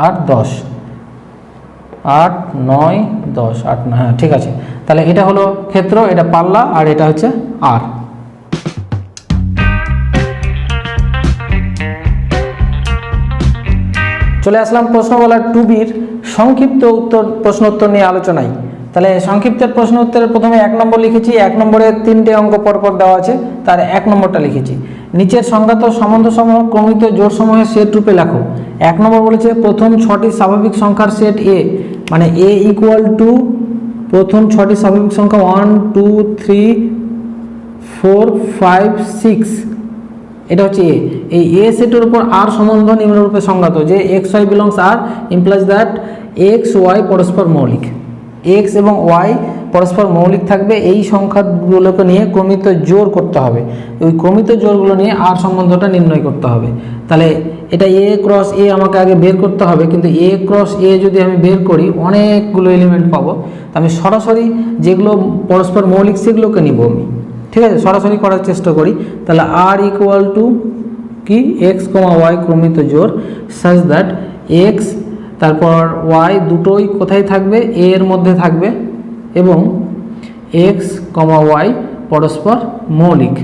আর 10, 8, 9, 10, 8, 9। হ্যাঁ, ঠিক আছে। তাহলে এটা হলো ক্ষেত্র, এটা পাল্লা, আর এটা হচ্ছে আর। চলে আসলাম প্রশ্নমালার 2বির সংক্ষিপ্ত প্রশ্ন উত্তর নিয়ে আলোচনায়। তাহলে সংক্ষিপ্তের প্রশ্ন উত্তরের প্রথমে 1 নম্বর লিখেছি। 1 নম্বরে 3টে অঙ্ক পরপর দেওয়া আছে, তার 1 নম্বরটা লিখেছি। নিচের সংজ্ঞাত সম্বন্ধসমূহ ক্রমিত জোড়সমূহের সেট রূপে লেখো। 1 নম্বর বলেছে প্রথম 6টি স্বাভাবিক সংখ্যার সেট এ, মানে এ ইকুয়াল টু প্রথম 6টি স্বাভাবিক সংখ্যা 1, 2, 3, 4, 5, 6। এটা হচ্ছে এ। এই এ সেটের উপর আর সম্বন্ধ নিম্নরূপে সংজ্ঞাত, যে x Y belongs R implies that x y পরস্পর মৌলিক। এক্স এবং ওয়াই পরস্পর মৌলিক থাকবে। এই সংখ্যাগুলোকে নিয়ে ক্রমিত জোড় করতে হবে। ওই ক্রমিত জোড়গুলো নিয়ে আর সম্বন্ধটা নির্ণয় করতে হবে। তাহলে এটা এ ক্রস এ আমাকে আগে বের করতে হবে, কিন্তু এ ক্রস এ যদি আমি বের করি অনেকগুলো এলিমেন্ট পাবো। আমি সরাসরি যেগুলো পরস্পর মৌলিক সেগুলোকে নিব আমি। ঠিক আছে, সরাসরি করার চেষ্টা করি। তাহলে আর ইকুয়াল টু কি, এক্স কমা ওয়াই ক্রমিত জোড় সাজ দ্যাট এক্স তারপর ওয়াই দুটোই কোথায় থাকবে? এ এর মধ্যে থাকবে, এবং এক্স কমা ওয়াই পরস্পর মৌলিক।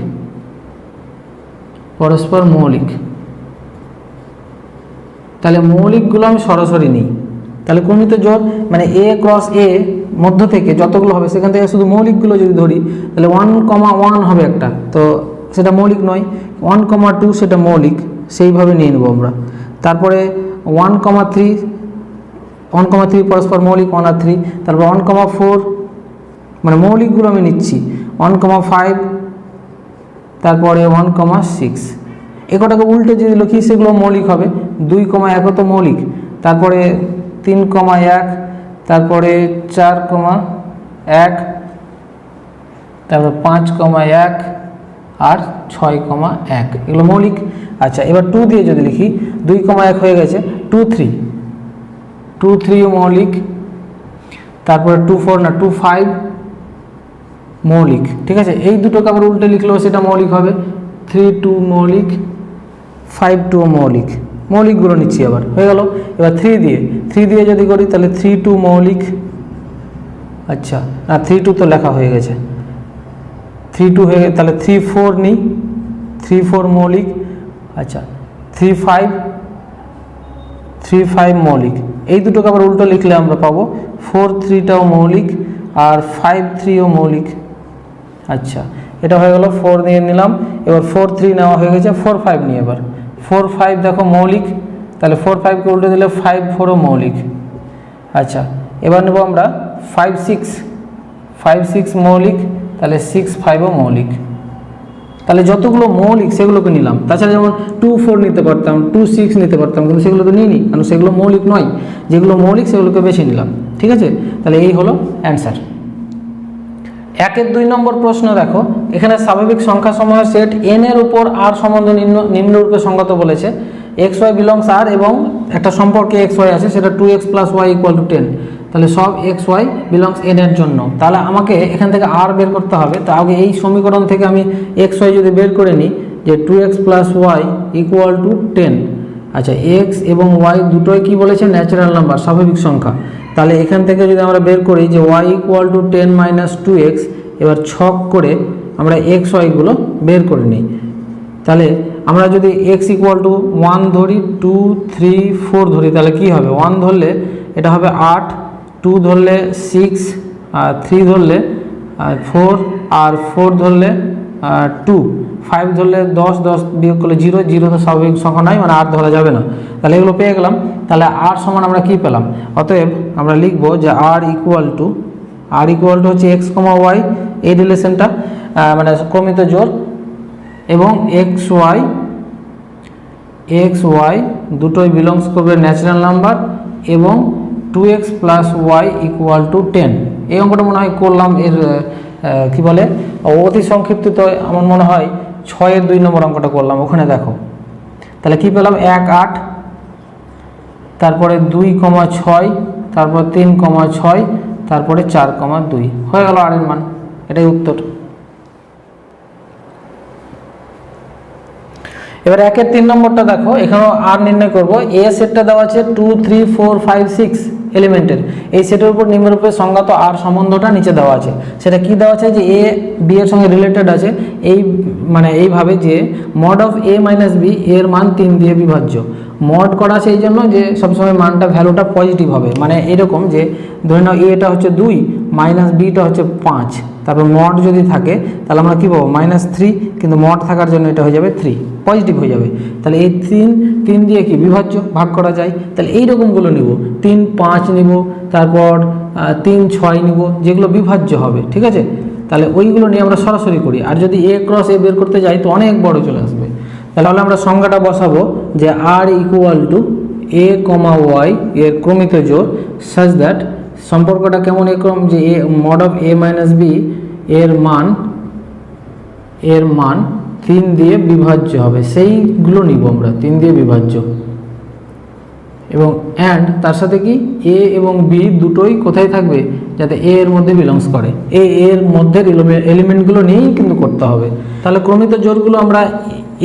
তাহলে মৌলিকগুলো আমি সরাসরি নিই। তাহলে ক্রমিত জোড় মানে এ ক্রস এ মধ্য থেকে যতগুলো হবে সেখান থেকে শুধু মৌলিকগুলো যদি ধরি, তাহলে 1,1 হবে একটা, তো সেটা মৌলিক নয়। 1,2 সেটা মৌলিক, সেইভাবে নিয়ে নেব আমরা। তারপরে 1,3 1,3 পরস্পর মৌলিক 1 আর 3, তারপর 1,4 মানে মৌলিকগুলো আমি নিচ্ছি, 1,5, তারপরে 1,6। একটাকে উল্টে যদি লিখি সেগুলো মৌলিক হবে। 2,1 তো মৌলিক, তারপরে 3,1, তারপরে 4,1, তারপর 5,1 আর 6,1, এগুলো মৌলিক। আচ্ছা, এবার 2 দিয়ে যদি লিখি 2,1 হয়ে গেছে, 2,3 মৌলিক, তারপরে 2,4 না 2,5 মৌলিক। ঠিক আছে, এই দুটোকে আবার উল্টে লিখলেও সেটা মৌলিক হবে। 3,2 মৌলিক, 5,2 মৌলিক। মৌলিকগুলো নিচ্ছি আবার, হয়ে গেল। এবার 3 দিয়ে যদি করি তাহলে 3,2 মৌলিক। আচ্ছা না, 3,2 তো লেখা হয়ে গেছে, 3,2 হয়ে গেছে, তাহলে 3,4 নিই, 3,4 মৌলিক। আচ্ছা, 3,5 মৌলিক। এই দুটোকে আবার উল্টো লিখলে আমরা পাবো 4,3টাও মৌলিক আর 5,3ও মৌলিক। আচ্ছা, এটা হয়ে গেল, 4 নিয়ে নিলাম। এবার 4,3 নেওয়া হয়ে গেছে, 4,5 নিয়ে এবার 4,5 দেখো মৌলিক, তাহলে 4,5কে উল্টে দিলে 5,4ও মৌলিক। আচ্ছা, এবার নেব আমরা 5,6 মৌলিক, তাহলে 6,5ও মৌলিক। তাহলে যতগুলো মৌলিক সেগুলোকে নিলাম। তাছাড়া যেমন 2,4 নিতে পারতাম, 2,6 নিতে পারতাম, কিন্তু সেগুলো তো নিইনি, কারণ সেগুলো মৌলিক নয়। যেগুলো মৌলিক সেগুলোকে বেছে নিলাম। ঠিক আছে, তাহলে এই হলো অ্যান্সার। 1-এর 2 নম্বর প্রশ্ন দেখো, এখানে স্বাভাবিক সংখ্যা সমূহের সেট n এর উপর r সম্বন্ধ নিম্নরূপে সংগত বলেছে। xy বিলংস r এবং একটা সম্পর্কে xy আছে, সেটা 2x + y = 10। তাহলে সব xy বিলংস n এর জন্য। তাহলে আমাকে এখান থেকে r বের করতে হবে। তো আগে এই সমীকরণ থেকে আমি xy যদি বের করে নিই, যে 2x + y = 10। আচ্ছা, x এবং y দুটোই কি বলেছে? ন্যাচারাল নাম্বার, স্বাভাবিক সংখ্যা। তাহলে এখান থেকে যদি আমরা বের করি যে y = 10 - 2x, এবার ছক করে আমরা xy গুলো বের করে নিই। তাহলে আমরা যদি x = 1 ধরি, 2, 3, 4 ধরি, তাহলে কি হবে? 1 ধরলে এটা হবে 8, 2 ধরলে 6, আর 3 ধরলে 4, আর 4 ধরলে 2, 5 ধরলে 10, 10 বিয়োগ করলে 0, 0 তো স্বাভাবিক সংখ্যা নয়, মানে 8 ধরা যাবে না। তাহলে এগুলো পেয়ে গেলাম। তাহলে r সমান আমরা কি পেলাম? অতএব আমরা লিখব যে r = হচ্ছে x, y, এই রিলেশনটা মানে ক্রমিত জোড়, এবং xy দুটোই বিলংস করবে ন্যাচারাল নাম্বার, এবং 2x + y = 10। এই অঙ্কটা মনে হয় করলাম, এর কি বলে অতি সংক্ষিপ্ত, আমার মনে হয় 6-এর 2 নম্বর অঙ্কটা করলাম, ওখানে দেখো। তাহলে কি পেলাম? 1, 8, তারপরে 2,6, তারপর 3,6, তারপরে 4,2 হয়ে গেল r এর মান। এটাই উত্তর। এবার 1-এর 3 নম্বরটা দেখো, এখানেও r নির্ণয় করব। a সেটটা দেওয়া আছে 2, 3, 4, 5, 6 এলিমেন্টের। এই সেটের উপর নিম্নরূপে সংজ্ঞাত r সম্বন্ধটা নিচে দেওয়া আছে। সেটা কি দেওয়া আছে? যে a b এর সঙ্গে রিলেটেড আছে, এই মানে এইভাবে যে mod of a - b এর মান 3 দিয়ে বিভাজ্য। মড করা আছে এই জন্য যে সবসময় মানটা, ভ্যালুটা পজিটিভ হবে। মানে এরকম যে ধরে নাও এটা হচ্ছে 2, - bটা হচ্ছে 5, তারপর মড যদি থাকে তাহলে আমরা কী পাবো? -3, কিন্তু মড থাকার জন্য এটা হয়ে যাবে 3, পজিটিভ হয়ে যাবে। তাহলে এই 3 দিয়ে কি বিভাজ্য, ভাগ করা যায়। তাহলে এই রকমগুলো নিব, 3, 5 নিব, তারপর 3, 6 নিব, যেগুলো বিভাজ্য হবে। ঠিক আছে, তাহলে ওইগুলো নিয়ে আমরা সরাসরি করি। আর যদি a × a বের করতে যাই তো অনেক বড় চলে আসবে। তাহলে আমরা সংজ্ঞাটা বসাবো যে r = a, y এর ক্রমিত জোড়, such that সম্পর্কটা কেমন? এরকম যে mod of a - b এর মান 3 দিয়ে বিভাজ্য হবে, সেইগুলো নিব আমরা, 3 দিয়ে বিভাজ্য। এবং অ্যান্ড তার সাথে কি a এবং b দুটোই কোথায় থাকবে? যাতে a এর মধ্যে বিলংস করে। এর মধ্যে এলিমেন্টগুলো নিয়েই কিন্তু করতে হবে। তাহলে ক্রমিত জোড়গুলো আমরা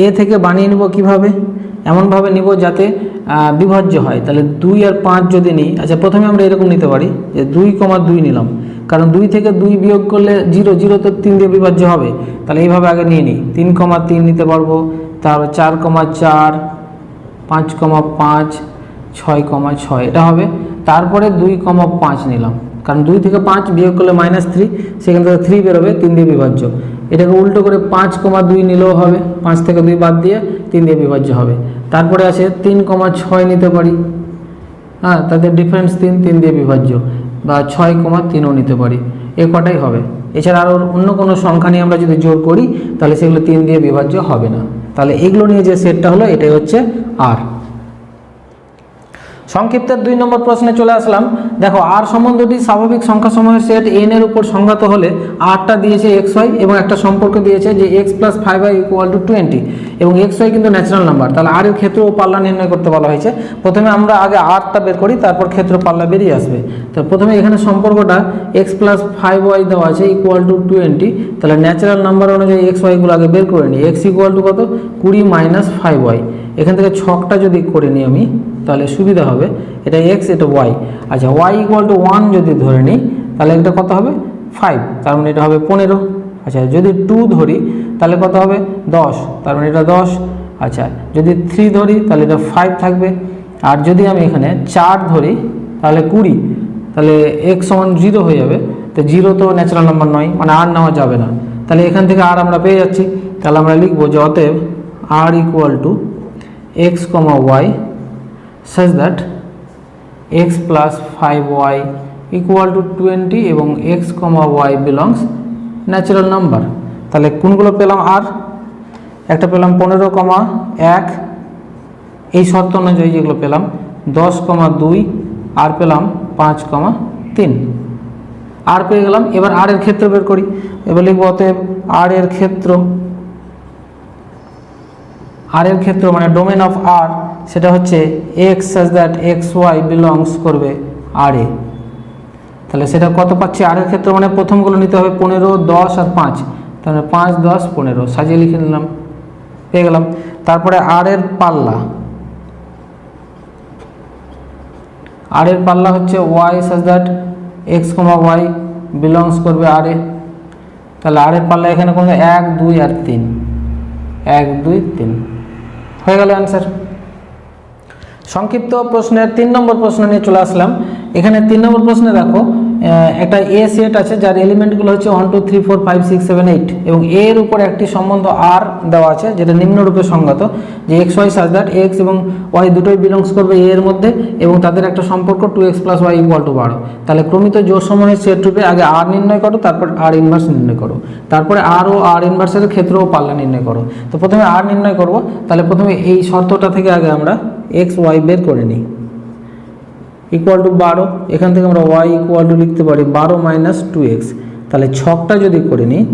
a থেকে বানিয়ে নিব কিভাবে? এমনভাবে নিব যাতে বিভাজ্য হয়। তাহলে 2 আর 5 যদি নিই, আচ্ছা প্রথমে আমরা এরকম নিতে পারি যে 2,2 নিলাম, কারণ 2 থেকে 2 বিয়োগ করলে 0, 0 তো 3 দিয়ে বিভাজ্য হবে। তাহলে এইভাবে আগে নিয়ে নিই, 3,3 নিতে পারবো, তারপর 4,4, 5,5, 6,6 এটা হবে। তারপরে 2,5 নিলাম, কারণ 2 থেকে 5 বিয়োগ করলে -3, সেখান থেকে 3 বেরোবে, 3 দিয়ে বিভাজ্য। এটাকে উল্টো করে 5,2 নিলেও হবে, 5 থেকে 2 বাদ দিয়ে 3 দিয়ে বিভাজ্য হবে। তারপরে আছে 3,6 নিতে পারি, হ্যাঁ, তাদের ডিফারেন্স 3, 3 দিয়ে বিভাজ্য, বা 6,3ও নিতে পারি, এ কটাই হবে। এছাড়া আরও অন্য কোনো সংখ্যা নিয়ে আমরা যদি জোর করি তাহলে সেগুলো 3 দিয়ে বিভাজ্য হবে না। তাহলে এগুলো নিয়ে যে সেটটা হলো এটাই হচ্ছে আর। সংক্ষিপ্তের 2 নম্বর প্রশ্নে চলে আসলাম। দেখো, আর সম্বন্ধটি স্বাভাবিক সংখ্যাসমূহের সেট n এর উপর সংজ্ঞাত হলে আরটা দিয়েছে xy এবং একটা সম্পর্ক দিয়েছে যে x + 5y = 20 এবং xy কিন্তু ন্যাচারাল নাম্বার। তাহলে আর এর ক্ষেত্র ও পাল্লা নির্ণয় করতে বলা হয়েছে। প্রথমে আমরা আগে আরটা বের করি, তারপর ক্ষেত্র পাল্লা বেরিয়ে আসবে। তো প্রথমে এখানে সম্পর্কটা x + 5y দেওয়া আছে = 20। তাহলে ন্যাচারাল নাম্বার অনুযায়ী xy গুলো আগে বের করে নিই। x = কত? 20 - 5y। এখান থেকে ছকটা যদি করে নিই আমি তাহলে সুবিধা হবে। এটা x, এটা y। আচ্ছা, y = 1 যদি ধরে নিই তাহলে এটা কত হবে? 5, তার মানে এটা হবে 15। আচ্ছা, যদি 2 ধরি তাহলে কত হবে? 10, তার মানে এটা 10। আচ্ছা, যদি 3 ধরি তাহলে এটা 5 থাকবে। আর যদি আমি এখানে 4 ধরি তাহলে 20, তাহলে x = 0 হয়ে যাবে। তো 0 তো ন্যাচারাল নাম্বার নয়, মানে আর নেওয়া যাবে না। তাহলে এখান থেকে আর আমরা পেয়ে যাচ্ছি। তাহলে আমরা লিখবো যে অতএব r = x, y such that x + 5y = 20 এবং x, y belongs natural number. তাহলে কোনগুলো পেলাম? আর একটা পেলাম 15,1 এই শর্ত অনুযায়ী যেগুলো পেলাম, 10,2 আর পেলাম 5,3 আর পেয়ে গেলাম। এবার আর এর ক্ষেত্র বের করি। এবার লিখবো অতএব আর এর ক্ষেত্র, আর এর ক্ষেত্র মানে ডোমেন অফ আর, সেটা হচ্ছে x such that xy belongs করবে আর এ। তাহলে সেটা কত পাচ্ছি? আর এর ক্ষেত্র মানে প্রথমগুলো নিতে হবে 15, 10 আর 5। তাহলে 5, 10, 15 সাজিয়ে লিখে নিলাম, পেয়ে গেলাম। তারপরে আর এর পাল্লা, আর এর পাল্লা হচ্ছে y such that x, y belongs করবে আর এ। তাহলে আর এর পাল্লা এখানে কোন 1, 2 আর 3, 1, 2, 3 হয়ে গেল অ্যান্সার। সংক্ষিপ্ত প্রশ্নের 3 নম্বর প্রশ্ন নিয়ে চলে আসলাম। এখানে 3 নম্বর প্রশ্নে দেখো, একটা এ সেট আছে যার এলিমেন্টগুলো হচ্ছে 1, 2, 3, 4, 5, 6, 7, 8 এবং এর উপর একটি সম্বন্ধ আর দেওয়া আছে যেটা নিম্নরূপে সংজ্ঞাত যে xy such that x এবং y দুটোই বিলংস করবে এ এর মধ্যে এবং তাদের একটা সম্পর্ক 2x + y = 12। তাহলে ক্রমিত জোড় সমূহের সেট রূপে আগে আর নির্ণয় করো, তারপর আর ইনভার্স নির্ণয় করো, তারপরে আর ও আর ইনভার্সের ক্ষেত্র ও পাল্লা নির্ণয় করো। তো প্রথমে আর নির্ণয় করব। তাহলে প্রথমে এই শর্তটা থেকে আগে আমরা x, y বের করে নিই। = 12, এখান থেকে আমরা y = লিখতে পারি 12 - 2x। তাহলে ছকটা যদি করে নিই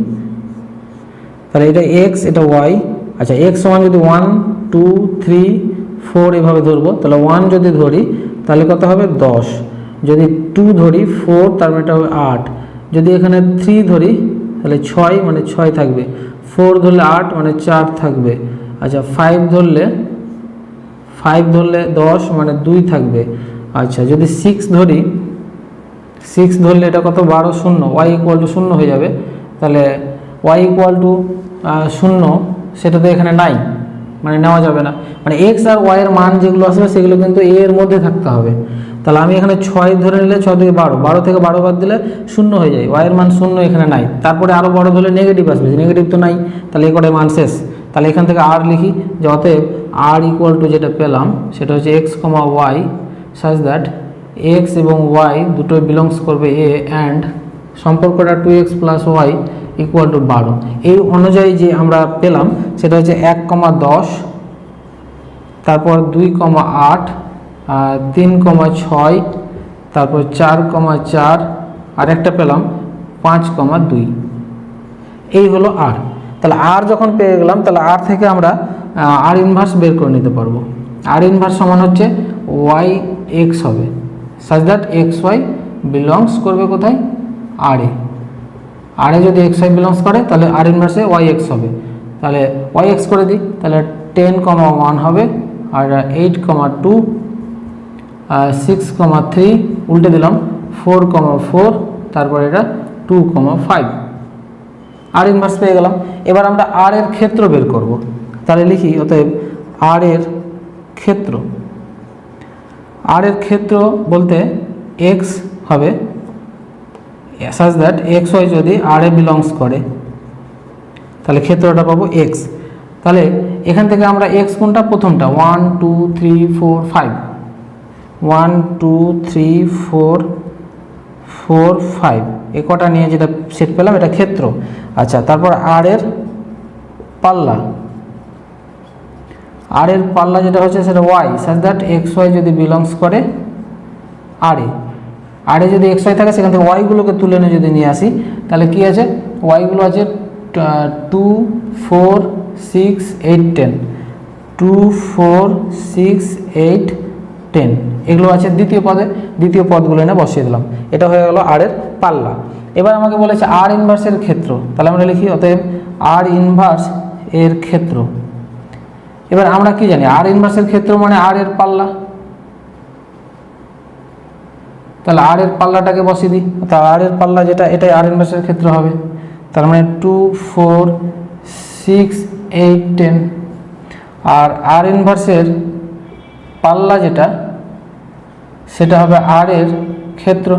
তাহলে এটা x, এটা y। আচ্ছা, x সমান যদি 1, 2, 3, 4 এভাবে ধরবো, তাহলে 1 যদি ধরি তাহলে কত হবে? 10। যদি 2 ধরি 4, তার মানে এটা হবে 8। যদি এখানে 3 ধরি তাহলে 6, মানে 6 থাকবে। 4 ধরলে 8, মানে 4 থাকবে। আচ্ছা, 5 ধরলে 10, মানে 2 থাকবে। আচ্ছা, যদি 6 ধরি, 6 ধরলে এটা কত? 12, 0, y = 0 হয়ে যাবে। তাহলে y = 0, সেটা তো এখানে নাই, মানে নেওয়া যাবে না। মানে x আর y এর মান যেগুলো আসবে সেগুলো কিন্তু a এর মধ্যে থাকতে হবে। তাহলে আমি এখানে 6 ধরে নিলে 6 থেকে 12, 12 থেকে 12 বাদ দিলে 0 হয়ে যায়, y এর মান 0 এখানে নাই। তারপরে আরও বড় ধরলে নেগেটিভ আসবে, নেগেটিভ তো নাই, তাহলে এই কটাই মান শেষ। তাহলে এখান থেকে আর লিখি যে অতএব r = যেটা পেলাম সেটা হচ্ছে x, y such that x এবং y দুটোই বিলংস করবে a অ্যান্ড সম্পর্কটা 2x + y = 12। এই অনুযায়ী যে আমরা পেলাম সেটা হচ্ছে 1, 10, তারপর 2, 8, 3, 6, তারপর 4, 4 আর একটা পেলাম 5, 2। এই হলো আর। তাহলে আর যখন পেয়ে গেলাম তাহলে আর থেকে আমরা আর ইনভার্স বের করে নিতে পারবো। আর ইনভার্স সমান হচ্ছে y(x) হবে such that xy বিলংস করবে কোথায়? আর এ। আর এ যদি xy বিলংস করে তাহলে আর ইনভার্সে yx হবে। তাহলে yx করে দিই, তাহলে 10, 1 হবে আর 8, 2, 6, 3 উল্টে দিলাম 4, 4, তারপর এটা 2, 5 আর ইনভার্স পেয়ে গেলাম। এবার আমরা আর এর ক্ষেত্র বের করব। তাহলে লিখি অতএব আর এর ক্ষেত্র, আর এর ক্ষেত্র বলতে x হবে such that xy যদি আর এ বিলংস করে তাহলে ক্ষেত্রটা পাবো x। তাহলে এখান থেকে আমরা x কোনটা? প্রথমটা 1, 2, 3, 4, 5, 1 2 3 4 4 5 এ কটা নিয়ে যেটা সেট পেলাম এটা ক্ষেত্র। আচ্ছা, তারপর আর এর পাল্লা, আর এর পাল্লা যেটা হচ্ছে সেটা y, such that x y যদি বিলংস করে আর এ যদি এক্স ওয়াই থাকে সেখান থেকে ওয়াইগুলোকে তুলে নিয়ে যদি নিয়ে আসি তাহলে কি আছে, ওয়াইগুলো আছে 2 4 6 8 10, 2 4 6 8 10 এগুলো আছে দ্বিতীয় পদে, দ্বিতীয় পদগুলো এনে বসিয়ে দিলাম। এটা হয়ে গেল আর এর পাল্লা। এবার আমাকে বলেছে আর ইনভার্সের ক্ষেত্র, তাহলে আমরা লিখি অতএব আর ইনভার্স এর ক্ষেত্র। এবার আমরা কি জানি, আর ইনভার্সের ক্ষেত্র মানে আর এর পাল্লা, তাহলে আর এর পাল্লাটাকে বসিয়ে দিই। তাহলে আর এর পাল্লা যেটা এটাই আর ইনভার্সের ক্ষেত্র হবে। তার মানে 2 4 6 8 10, আর আর ইনভার্সের পাল্লা যেটা সেটা হবে আর এর ক্ষেত্র।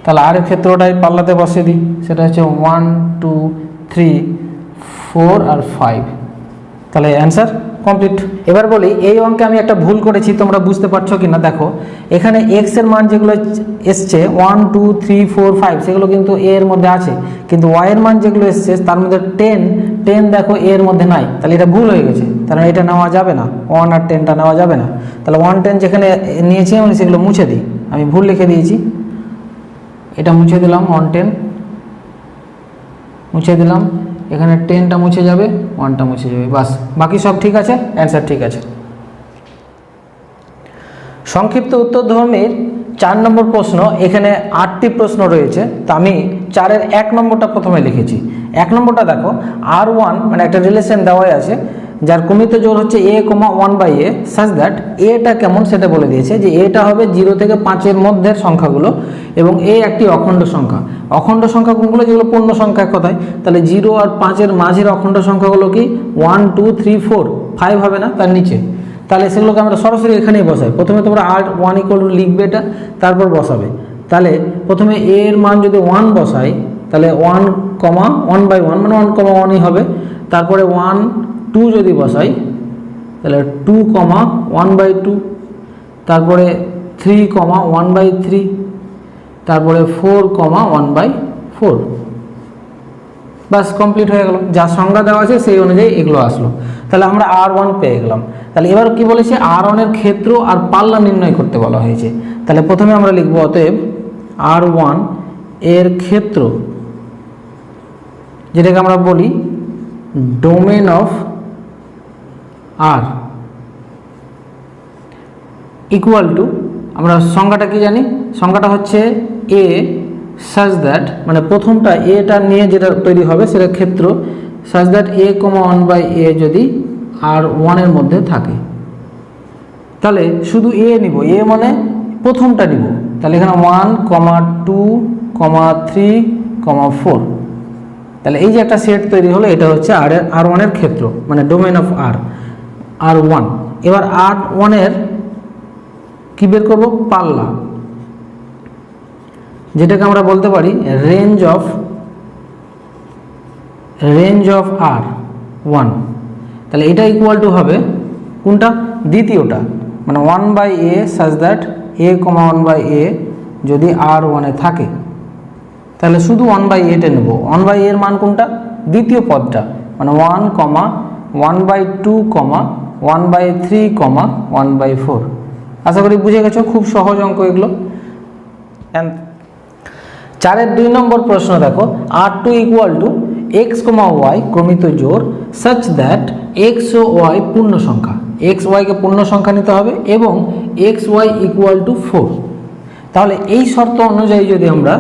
তাহলে আর এর ক্ষেত্রটাই পাল্লাতে বসিয়ে দিই, সেটা হচ্ছে 1 2 3 4 আর 5। তাহলে অ্যান্সার কমপ্লিট। এবার বলি এই অঙ্কে আমি একটা ভুল করেছি, তোমরা বুঝতে পারছো কি না দেখো। এখানে এক্স এর মান যেগুলো এসছে 1 2 3 4 5 সেগুলো কিন্তু এ এর মধ্যে আছে, কিন্তু ওয়াই এর মান যেগুলো এসছে তার মধ্যে 10 দেখো এ এর মধ্যে নাই, তাহলে এটা ভুল হয়ে গেছে, তাহলে এটা নেওয়া যাবে না, 1 আর 10টা নেওয়া যাবে না। তাহলে 1 10 যেখানে নিয়েছি আমি সেগুলো মুছে দিই, আমি ভুল লিখে দিয়েছি, এটা মুছে দিলাম, 1 10 মুছে দিলাম, এখানে 10টা মুছে যাবে, 1টা মুছে যাবে, বাস বাকি সব ঠিক আছে, অ্যান্সার ঠিক আছে। সংক্ষিপ্ত উত্তর ধর্মীর 4 নম্বর প্রশ্ন, এখানে 8টি প্রশ্ন রয়েছে, তো আমি 4-এর 1 নম্বরটা প্রথমে লিখেছি। 1 নম্বরটা দেখো R1 মানে একটা রিলেশন দেওয়াই আছে যার কমিত জোড় হচ্ছে a, 1/a সাচ দ্যাট এটা কেমন সেটা বলে দিয়েছে, যে এটা হবে 0 থেকে 5-এর মধ্যের সংখ্যাগুলো এবং a একটি অখণ্ড সংখ্যা। অখণ্ড সংখ্যা কোনগুলো, যেগুলো পূর্ণ সংখ্যা কথায়, তাহলে 0 আর 5-এর মাঝের অখণ্ড সংখ্যাগুলো কি 1 2 3 4 5 হবে না তার নিচে, তাহলে সেগুলোকে আমরা সরাসরি এখানেই বসাই। প্রথমে তোমরা R1 = লিখবে এটা, তারপর বসাবে। তাহলে প্রথমে a এর মান যদি 1 বসাই তাহলে 1, 1/1 মানে 1,1ই হবে। তারপরে 1 2 যদি বসাই তাহলে 2, 1/2, তারপরে 3, 1/3, তারপরে 4, 1/4, বাস কমপ্লিট হয়ে গেল। যা সংজ্ঞা দেওয়া আছে সেই অনুযায়ী এগুলো আসলো, তাহলে আমরা R1 পেয়ে গেলাম। তাহলে এবার কি বলেছে, R1 এর ক্ষেত্র আর পাল্লা নির্ণয় করতে বলা হয়েছে। তাহলে প্রথমে আমরা লিখব অতএব R1 এর ক্ষেত্র, যেটাকে আমরা বলি domain of R equal to, আমরা সংজ্ঞাটা কি জানি, সংজ্ঞাটা হচ্ছে এ সাচ দ্যাট, মানে প্রথমটা এটা নিয়ে যেটা তৈরি হবে সেটা ক্ষেত্র, সাচ দ্যাট a, 1/a যদি R1 এর মধ্যে থাকে। তাহলে শুধু a নিব, a মানে প্রথমটা নিব, তাহলে এখানে 1, 2, 3, 4, তাহলে এই যে একটা সেট তৈরি হলো, এটা হচ্ছে R1 এর ক্ষেত্র, মানে ডোমেন অফ R1। এবার R1 এর কি বের করব, পাল্লা, যেটাকে আমরা বলতে পারি রেঞ্জ অফ R1। তাহলে এটা ইকুয়াল টু হবে কোনটা, দ্বিতীয়টা, মানে 1/a such that a, 1/a যদি R1 এ থাকে, তাহলে শুধু 1/a টা নেব। 1/a এর মান কোনটা, দ্বিতীয় পদটা, মানে 1, 1/2, 1/3, 1/4। আশা করি বুঝে গেছো, খুব সহজ অঙ্ক এগুলো। 4-এর 2 নম্বর প্রশ্ন দেখো, R2 = x, y ক্রমিত জোড় সাচ দ্যাট x ও y পূর্ণ সংখ্যা, x y কে পূর্ণ সংখ্যা নিতে হবে এবং x y = 4। তাহলে এই শর্ত অনুযায়ী যদি আমরা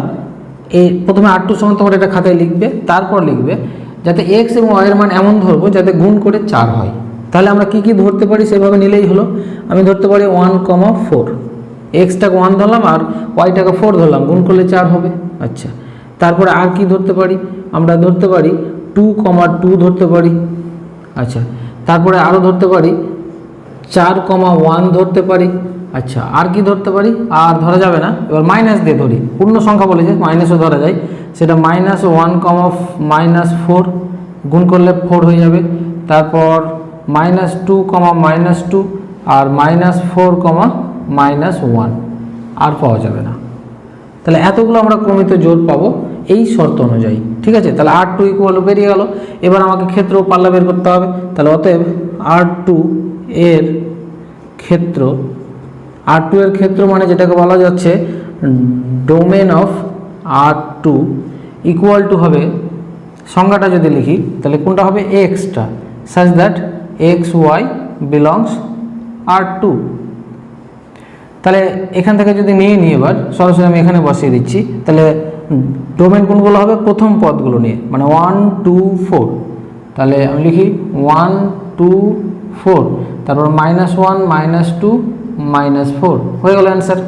এই প্রথমে R2 সমান, তোমরা এটা খাতায় লিখবে, তারপর লিখবে যাতে x এবং y এর মান এমন ধরবো যাতে গুণ করে 4 হয়। তাহলে আমরা কি কি ধরতে পারি সেভাবে নিলেই হলো। আমি ধরতে পারি 1, 4, এক্সটাকে 1 ধরলাম আর ওয়াইটাকে 4 ধরলাম, গুণ করলে 4 হবে। আচ্ছা, তারপরে আর কি ধরতে পারি, আমরা ধরতে পারি 2, 2 ধরতে পারি। আচ্ছা, তারপরে আরও ধরতে পারি 4, 1 ধরতে পারি। আচ্ছা, আর কি ধরতে পারি, আর ধরা যাবে না, এবার মাইনাস দিয়ে ধরি, পূর্ণ সংখ্যা বলেছে মাইনাসও ধরা যায়, সেটা -1, -4 গুণ করলে 4 হয়ে যাবে। তারপর -2, -2 আর -4, -1 আর পাওয়া যাবে না। তাহলে এতগুলো আমরা ক্রমিত জোর পাবো এই শর্ত অনুযায়ী, ঠিক আছে। তাহলে R2 বেরিয়ে গেল। এবার আমাকে ক্ষেত্র ও পাল্লা বের করতে হবে। তাহলে অতএব R2 এর ক্ষেত্র মানে যেটাকে বলা যাচ্ছে domain of R2 equal to হবে, সংজ্ঞাটা যদি লিখি তাহলে কোনটা হবে, extra, such that XY belongs R2। তাহলে এখান থেকে যদি নিয়ে নিই, এবার সরাসরি আমি এখানে বসিয়ে দিচ্ছি। তাহলে ডোমেন কোনগুলো হবে, প্রথম পদগুলো নিয়ে, মানে 1 2 4। তাহলে আমি লিখি 1 2 4, তারপর -1 -2 -4, হয়ে গেল অ্যান্সার।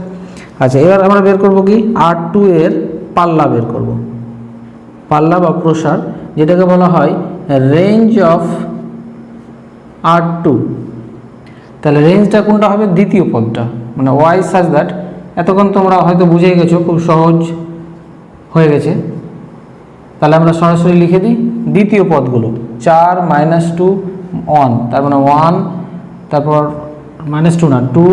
আচ্ছা, এবার আমরা বের করব কি, R2 এর পাল্লা বের করব, পাল্লা বা প্রসার, যেটাকে বলা হয় রেঞ্জ অফ R2। তাহলে রেঞ্জটা কোনটা হবে, দ্বিতীয় পদটা, মানে y সাচ দ্যাট, এতক্ষণ তোমরা হয়তো বুঝেই গেছো, খুব সহজ হয়ে গেছে। তাহলে আমরা সরাসরি লিখে দিই দ্বিতীয় পদগুলো, 4 -2 1, তার মানে 1, তারপর -2 না 2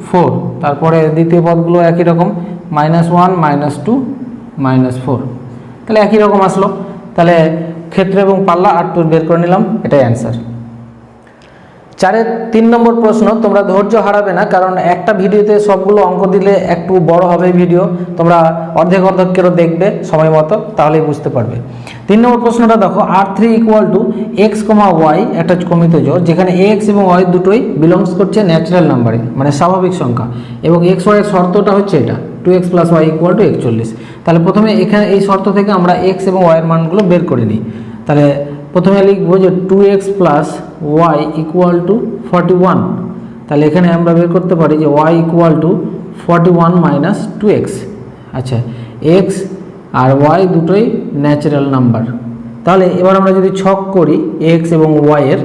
4, তারপরে দ্বিতীয় পদগুলো একই রকম, -1 -2 -4। তাহলে একই রকম আসলো। তাহলে ক্ষেত্র এবং পাল্লা R2 বের করে নিলাম, এটাই অ্যান্সার। 4-এর 3 নম্বর প্রশ্ন, তোমরা ধৈর্য হারাবে না, কারণ একটা ভিডিওতে সবগুলো অঙ্ক দিলে একটু বড় হবে ভিডিও, তোমরা অর্ধেক করে দেখবে সময় মতো, তাহলেই বুঝতে পারবে। 3 নম্বর প্রশ্নটা দেখো, R3 equal to x, y একটা ক্রমিত জোড়, যেখানে x এবং y দুটোই বিলংস করছে ন্যাচারাল নাম্বারে, মানে স্বাভাবিক সংখ্যা, এবং xy এর শর্তটা হচ্ছে এটা 2x + y = 41। তাহলে প্রথমে এখানে এই শর্ত থেকে আমরা x এবং y এর মানগুলো বের করে নিই। তাহলে প্রথমে লিখবো যে 2x + y = 41। তাহলে এখানে আমরা বের করতে পারি যে y = 41 - 2x। আচ্ছা, x আর y দুটোই ন্যাচারাল নাম্বার। তাহলে এবার আমরা যদি ছক করি x এবং y এর,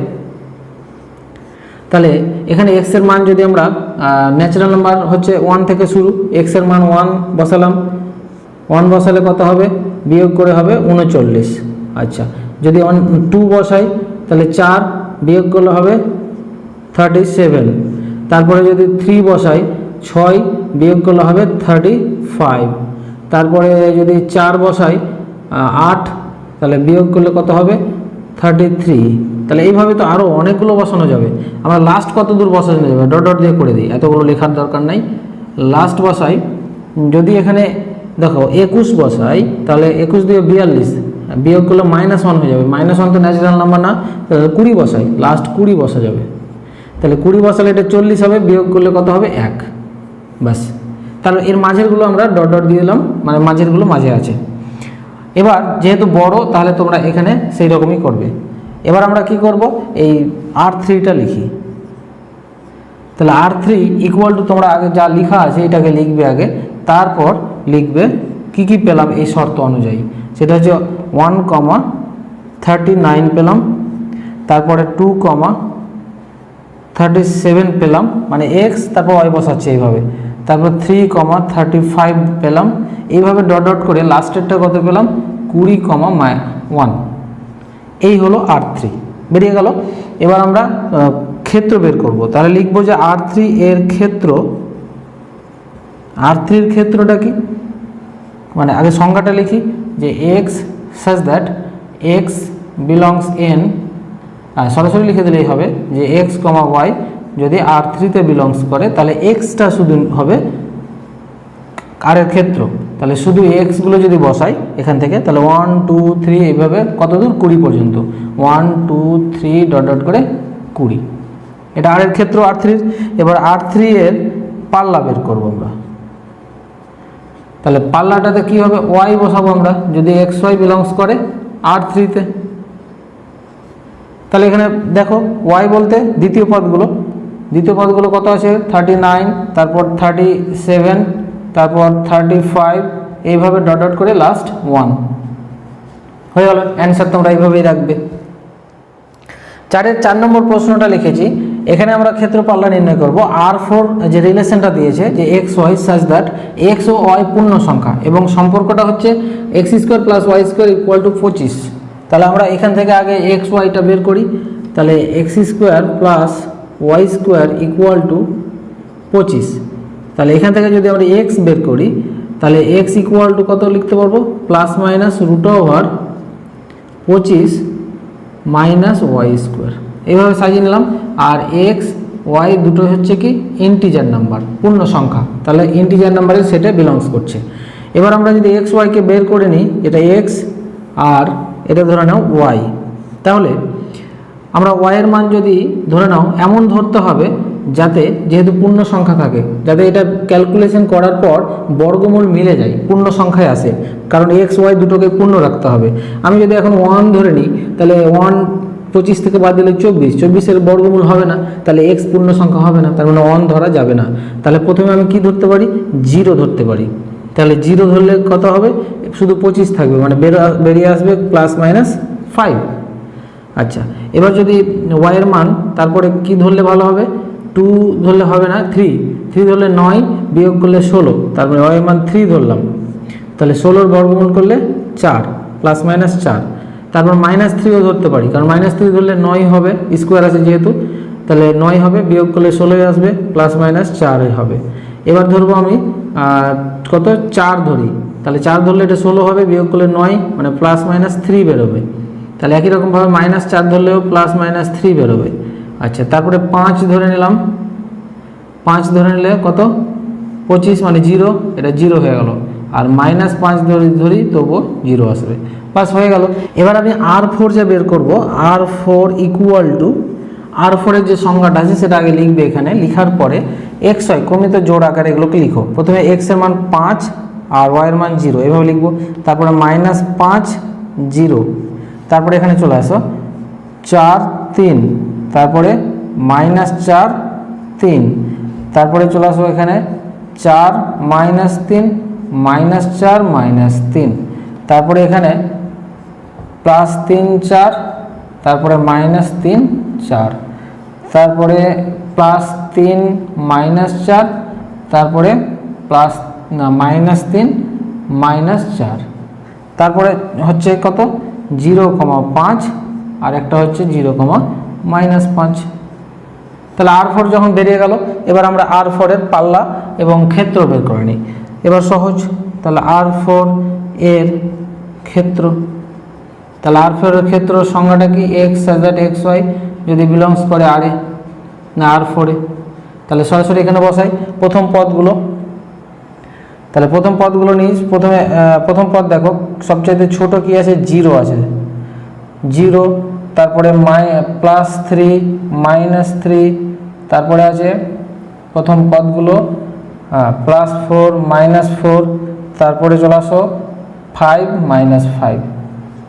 তাহলে এখানে x এর মান যদি আমরা ন্যাচারাল নাম্বার হচ্ছে 1 থেকে শুরু, x এর মান 1 বসালাম, 1 বসালে কত হবে, বিয়োগ করে হবে 39। আচ্ছা, যদি 2 বসাই তাহলে 4 বিয়োগ করলে হবে 37। তারপরে যদি 3 বসাই, 6 বিয়োগ করলে হবে 35। তারপরে যদি 4 বসাই 8, তাহলে বিয়োগ করলে কত হবে 33। তাহলে এইভাবে তো আরও অনেকগুলো বসানো যাবে। আমরা লাস্ট কত দূর বসানো যাবে, ডট ডট দিয়ে করে দিই, এতগুলো লেখার দরকার নাই। লাস্ট বসাই, যদি এখানে দেখো 21 বসাই, তাহলে 21 দিয়ে 42, বিয়োগ করলে -1 হয়ে যাবে। -1 তো ন্যাচারাল নাম্বার না, তাহলে 20 বসাই, লাস্ট 20 বসা যাবে। তাহলে 20 বসালে এটা 40 হবে, বিয়োগ করলে কত হবে 1, ব্যাস। তাহলে এর মাঝেরগুলো আমরা ডট ডট দিয়ে দিলাম, মানে মাঝেরগুলো মাঝে আছে। এবার যেহেতু বড়, তাহলে তোমরা এখানে সেই রকমই করবে। এবার আমরা কি করব, এই R3টা লিখি। তাহলে R3 ইকুয়াল টু, তোমরা আগে যা লেখা আছে এটাকে লিখবে আগে, তারপর লিখবে কি কি পেলাম এই শর্ত অনুযায়ী। সেটা হচ্ছে 1, 39 পেলাম, তারপরে 2, 37 পেলাম, মানে x, তারপর y বসাচ্ছে এইভাবে, তারপর 3, 35 পেলাম, এইভাবে ডট ডট করে লাস্টেরটা কত পেলাম, 20, 1। এই হলো R3 বেরিয়ে গেল। এবার আমরা ক্ষেত্র বের করব। তাহলে লিখবো যে R3 এর ক্ষেত্র, R3 এর ক্ষেত্রটা কি, মানে আগে সংজ্ঞাটা লিখি যে x such that x belongs in, সরাসরি লিখে দিলেই হবে যে x, y যদি R3 তে বিলংস করে, তাহলে xটা শুধু হবে আর এর ক্ষেত্র। তাহলে শুধু x গুলো যদি বসাই এখান থেকে, তাহলে 1 2 3 এইভাবে কত দূর, 20 পর্যন্ত, 1 2 3 ডট ডট করে 20। এটা আর এর ক্ষেত্র R3। এবার R3 এর পাল্লা বের করব আমরা। তাহলে পাল্লাটাতে কি হবে, y বসাবো আমরা, যদি xy বিলংস করে R3 তে। তাহলে এখানে দেখো y বলতে দ্বিতীয় পদগুলো কত আছে, 39, তারপর 37, তারপর 35, এইভাবে ডট ডট করে লাস্ট 1 হয়ে গেল অ্যান্সার। তোমরা এইভাবেই রাখবে। 4-এর 4 নম্বর প্রশ্নটা লিখেছি, এখানে আমরা ক্ষেত্র পাল্লা নির্ণয় করব। R4 যে রিলেশনটা দিয়েছে যে xy সাচ দ্যাট x ও y পূর্ণ সংখ্যা, এবং সম্পর্কটা হচ্ছে x² + y² = 25। তাহলে আমরা এখান থেকে আগে xyটা বের করি। তাহলে x² + Y square equal to 25। তাহলে এখান থেকে যদি আমরা এক্স বের করি তাহলে এক্স ইকুয়াল টু কত লিখতে পারবো, plus minus root over 25 minus y square, এইভাবে সাজিয়ে নিলাম। আর এক্স ওয়াই দুটো হচ্ছে কি ইন্টিজার নাম্বার, পূর্ণ সংখ্যা, তাহলে ইন্টিজার নাম্বারের সেটে বিলংস করছে। এবার আমরা যদি এক্স ওয়াইকে বের করে নিই, এটা এক্স আর এটা ধরে নাও ওয়াই, তাহলে আমরা ওয়াইয়ের মান যদি ধরে নাও এমন ধরতে হবে যাতে, যেহেতু পূর্ণ সংখ্যা থাকে, যাতে এটা ক্যালকুলেশন করার পর বর্গমূল মিলে যায়, পূর্ণ সংখ্যায় আসে, কারণ এক্স ওয়াই দুটোকে পূর্ণ রাখতে হবে। আমি যদি এখন 1 ধরে নিই তাহলে 1 25 থেকে বাদ দিলে 24, 24-এর বর্গমূল হবে না, তাহলে এক্স পূর্ণ সংখ্যা হবে না, তার মানে 1 ধরা যাবে না। তাহলে প্রথমে আমি কি ধরতে পারি, 0 ধরতে পারি। তাহলে 0 ধরলে কত হবে, শুধু 25 থাকবে, মানে বেরিয়ে আসবে প্লাস মাইনাস 5। আচ্ছা, এবার যদি ওয়াইয়ের মান তারপরে কি ধরলে ভালো হবে, 2 ধরলে হবে না, 3 ধরলে 9 বিয়োগ করলে 16, তারপরে ওয়াইয়ের মান 3 ধরলাম, তাহলে 16-র বর্গমূল করলে 4 প্লাস মাইনাস 4। তারপর মাইনাস 3ও ধরতে পারি, কারণ মাইনাস 3 ধরলে 9 হবে, স্কোয়ার আছে যেহেতু, তাহলে 9 হবে, বিয়োগ করলে 16 আসবে, প্লাস মাইনাস 4 হবে। এবার ধরবো আমি কত, 4 ধরি, তাহলে 4 ধরলে এটা 16 হবে, বিয়োগ করলে 9, মানে প্লাস মাইনাস 3 বেরোবে। তাহলে একই রকমভাবে মাইনাস 4 ধরলেও প্লাস মাইনাস 3 বেরোবে। আচ্ছা, তারপরে 5 ধরে নিলাম, 5 ধরে নিলে কত, 25, মানে 0, এটা 0 হয়ে গেল। আর মাইনাস 5 ধরি তবুও 0 আসবে, পাস হয়ে গেল। এবার আমি R4 যা বের করবো, R4 ইকুয়াল টু, R4-এর যে সংজ্ঞাটা আছে সেটা আগে লিখবে এখানে, লিখার পরে এক্স ওয়াই ক্রমিত জোড় আকারে এগুলোকে লিখো। প্রথমে এক্সের মান 5 আর ওয়াইয়ের মান 0, এভাবে লিখবো। তারপরে মাইনাস 5 0, তারপরে এখানে চলে আসো 4 3, তারপরে মাইনাস 4 3, তারপরে চলে আসো এখানে 4 মাইনাস 3 মাইনাস 4 মাইনাস 3, তারপরে এখানে প্লাস 3 4, তারপরে মাইনাস 3 4, তারপরে প্লাস 3 মাইনাস 4, তারপরে প্লাস না মাইনাস 3 মাইনাস 4, তারপরে হচ্ছে কত 0,5 আর একটা হচ্ছে 0,-5। তাহলে R4 যখন বেরিয়ে গেল, এবার আমরা R4-এর পাল্লা এবং ক্ষেত্র বের করে নিই। এবার সহজ, তাহলে R4 এর ক্ষেত্র, তাহলে R4-এর ক্ষেত্র সংজ্ঞাটা কি, x such that x y যদি বিলংস করে R-এ না R4-এ, তাহলে সরাসরি এখানে বসাই প্রথম পদগুলো। তাহলে প্রথম পদগুলো নিই, প্রথম পদ দেখো সবচাইতে ছোট কি আছে, 0 আছে, 0, তারপরে প্লাস 3 মাইনাস 3, তারপরে আছে প্রথম পদগুলো প্লাস 4 মাইনাস 4, তারপরে চলে আসো 5 মাইনাস 5,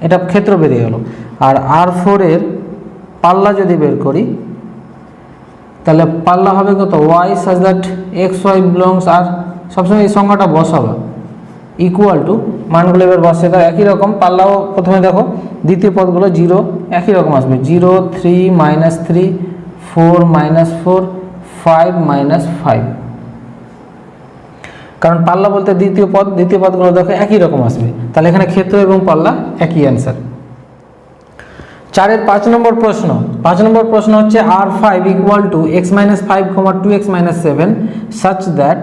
এটা ক্ষেত্র বেরিয়ে গেল। আর R4-এর পাল্লা যদি বের করি তাহলে পাল্লা হবে কত, Y such that x Y belongs R, সবসময় এই সংখ্যাটা বসাবো, ইকুয়াল টু, মানগুলো এবার বসে তার একই রকম। পাল্লাও প্রথমে দেখো দ্বিতীয় পদগুলো 0 একই রকম আসবে, 0 3 মাইনাস 3 4 মাইনাস 4 5 মাইনাস 5, কারণ পাল্লা বলতে দ্বিতীয় পদগুলো দেখো একই রকম আসবে, তাহলে এখানে ক্ষেত্র এবং পাল্লা একই অ্যান্সার। 4-এর 5 নম্বর প্রশ্ন হচ্ছে R5 equal to x minus 5, 2x minus 7 such that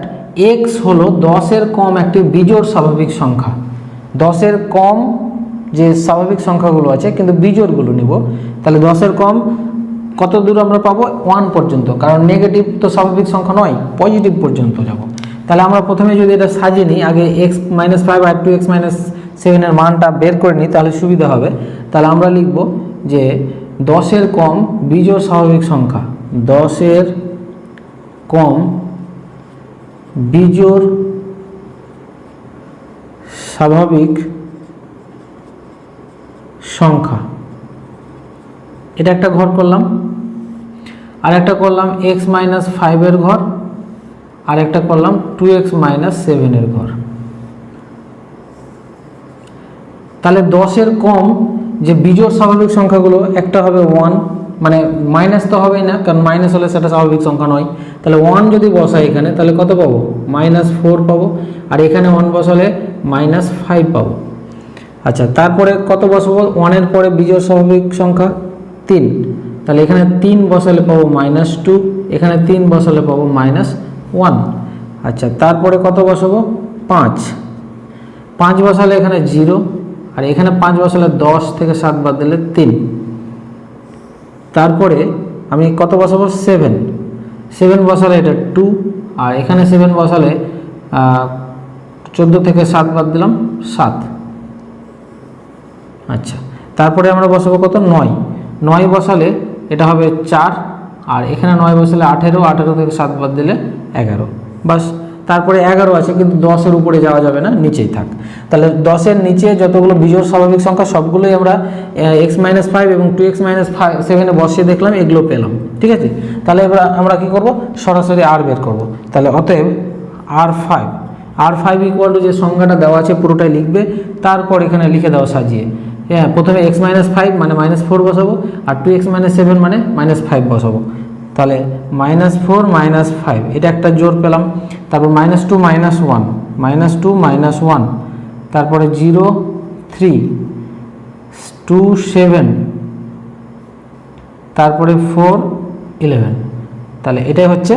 x হলো 10-এর কম একটি বিজোড় স্বাভাবিক সংখ্যা। 10-এর কম যে স্বাভাবিক সংখ্যাগুলো আছে, কিন্তু বিজোড়গুলো নিব, তাহলে 10-এর কম কত দূর আমরা পাবো, 1 পর্যন্ত, কারণ নেগেটিভ তো স্বাভাবিক সংখ্যা নয়, পজিটিভ পর্যন্ত যাব। তাহলে আমরা প্রথমে যদি এটা সাজিয়ে নিই, আগে এক্স মাইনাস 5 আর 2x মাইনাস 7-এর মানটা বের করে নিই, তাহলে সুবিধা হবে। তাহলে আমরা লিখব যে 10-এর কম বিজোড় স্বাভাবিক সংখ্যা, 10-এর কম বিজোড় স্বাভাবিক সংখ্যা, এটা একটা ঘর করলাম। আর একটা করলাম এক্স মাইনাস 5-এর ঘর, আর একটা করলাম 2x মাইনাস 7-এর ঘর। তাহলে 10-এর কম যে বিজোড় স্বাভাবিক সংখ্যাগুলো, একটা হবে 1, মানে মাইনাস তো হবেই না, কারণ মাইনাস হলে সেটা স্বাভাবিক সংখ্যা নয়। তাহলে 1 যদি বসাই এখানে, তাহলে কত পাবো, -4 পাবো, আর এখানে 1 বসালে -5 পাবো। আচ্ছা, তারপরে কত বসাবো, 1-এর পরে বিজোড় স্বাভাবিক সংখ্যা 3, তাহলে এখানে 3 বসালে পাবো -2, এখানে 3 বসালে পাবো -1। আচ্ছা, তারপরে কত বসাবো? 5 বসালে এখানে 0, আর এখানে 5 বসালে 10 থেকে 7 বাদ দিলে 3। তারপরে আমি কত বসাবো? 7 বসালে এটা 2, আর এখানে 7 বসালে 14 থেকে 7 বাদ দিলাম 7। আচ্ছা, তারপরে আমরা বসাবো কত? 9 বসালে এটা হবে 4, আর এখানে 9 বসালে 18 থেকে 7 বাদ দিলে 11। বাস, তারপরে 11 আছে, কিন্তু 10-এর উপরে যাওয়া যাবে না, নিচেই থাক। তাহলে 10-এর নিচে যতগুলো বিজোড় স্বাভাবিক সংখ্যা সবগুলোই আমরা x-5 এবং 2x-7 বসিয়ে দেখলাম, এগুলো পেলাম। ঠিক আছে, তাহলে এবার আমরা কি করব? সরাসরি আর বের করব। তাহলে অতএব R5 ইকুয়াল টু যে সংখ্যাটা দেওয়া আছে পুরোটাই লিখবে, তারপর এখানে লিখে দেওয়া সাজিয়ে। হ্যাঁ, প্রথমে x-5 মানে -4 বসাবো, আর 2x-7 মানে -5 বসাবো। তাহলে -4 -5 এটা একটা জোর পেলাম। তারপর -2 -1, তারপরে 0 3 2 7, তারপরে 4 11। তাহলে এটাই হচ্ছে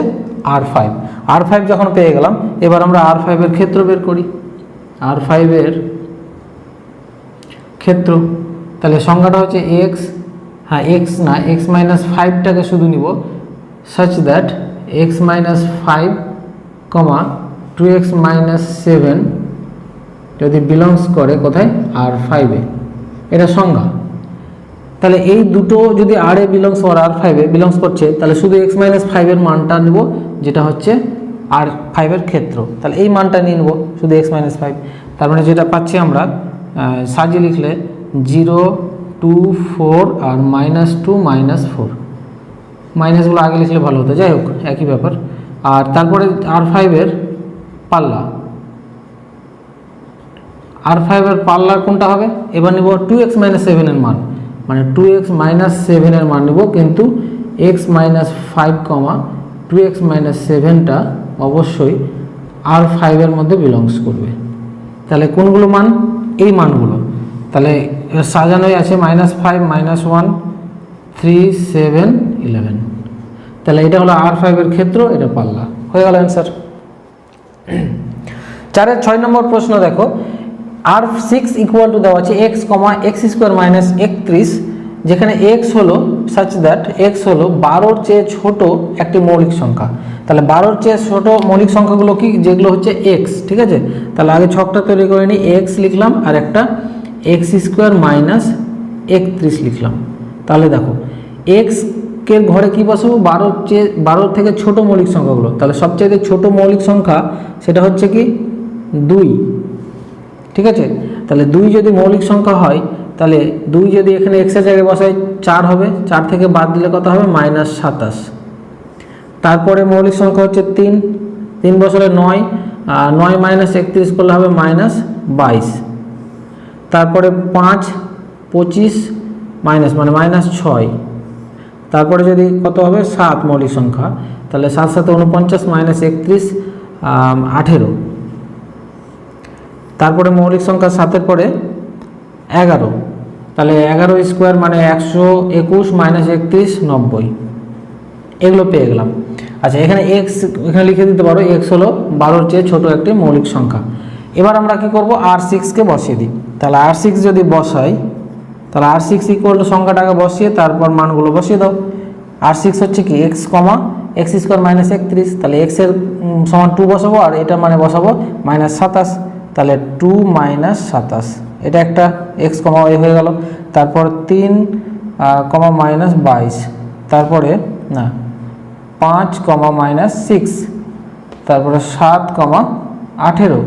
R5 যখন পেয়ে গেলাম, এবার আমরা R5 এর ক্ষেত্র বের করি। R5 এর ক্ষেত্র, তাহলে সংখ্যাটা হচ্ছে x, হ্যাঁ x না, x-5টাকে শুধু নিব, such that x-5, 2x-7 যদি বিলংস করে কোথায়? R5-এ। এটা সংজ্ঞা। তাহলে এই দুটো যদি R-এ বিলংস আর R5-এ বিলংস করছে, তাহলে শুধু x-5 এর মানটা নেব, যেটা হচ্ছে R5 এর ক্ষেত্র। তাহলে এই মানটা নিয়ে নেব শুধু x-5। তার মানে যেটা পাচ্ছি আমরা সাজিয়ে লিখলে 0 2 4 আর -2 -4, মাইনাসগুলো আগে লিখলে ভালো হতো, যাই হোক একই ব্যাপার। আর তারপরে R5 এর পাল্লা, R5 এর পাল্লা কোনটা হবে? এবার নিব 2x-7 এর মান, মানে 2x-7 এর মান নিব, কিন্তু x-5, 2x-7টা অবশ্যই R5 এর মধ্যে বিলংস করবে। তাহলে কোনগুলো মান? এই মানগুলো। তাহলে সাজানোই আছে -5 -1 3 7 11। তাহলে এটা হলো R5 এর ক্ষেত্র, এটা পাল্লা। হয়ে গেল অ্যান্সার। 4-এর 6 নম্বর প্রশ্ন দেখো, R6 ইকুয়াল টু দেওয়া আছে x, x² - 31, যেখানে x হলো such that x হলো 12-র চেয়ে ছোট একটি মৌলিক সংখ্যা। তাহলে 12-র চেয়ে ছোট মৌলিক সংখ্যাগুলো কি? যেগুলো হচ্ছে x। ঠিক আছে, তাহলে আগে ছকটা তৈরি করে নিই। x লিখলাম, আর একটা x² - 31 লিখলাম। তাহলে দেখো x এর ঘরে কি বসাবো? 12 থেকে ছোট মৌলিক সংখ্যাগুলো। তাহলে সবচেয়ে ছোট মৌলিক সংখ্যা সেটা হচ্ছে কি? 2। ঠিক আছে, তাহলে 2 যদি মৌলিক সংখ্যা হয়, তাহলে 2 যদি এখানে x এর জায়গায় বসাই 4 হবে, 4 থেকে বাদ দিলে কত হবে? -27। তারপরে মৌলিক সংখ্যা হচ্ছে 3 বসালে 9, 9 - 31 করলে হবে -22। তারপরে 5 25 মাইনাস মানে -6। তারপরে যদি কত হবে? 7 মৌলিক সংখ্যা, তাহলে 7 7 49 -31 18। তারপরে মৌলিক সংখ্যা 7-এর পরে 11, তাহলে 11² মানে 121 -31 90। এগুলো পেয়ে গেলাম। আচ্ছা, এখানে x এখানে লিখে দিতে পারো, x হলো 12-র চেয়ে ছোট একটি মৌলিক সংখ্যা। এবার আমরা কি করব? R6কে বসিয়ে দিই। তাহলে R6 যদি বসাই, তাহলে R6 ইকুয়াল টু সংখ্যাটাকে বসিয়ে তারপর মানগুলো বসিয়ে দাও। R6 হচ্ছে কি? x, x² - 31, তাহলে x এর সমান 2 বসাবো, আর এটা মানে বসাবো -27। তাহলে 2 - 27, এটা একটা x, y হয়ে গেল। তারপর 3, -22, তারপরে না 5, -6, তারপরে 7, 18,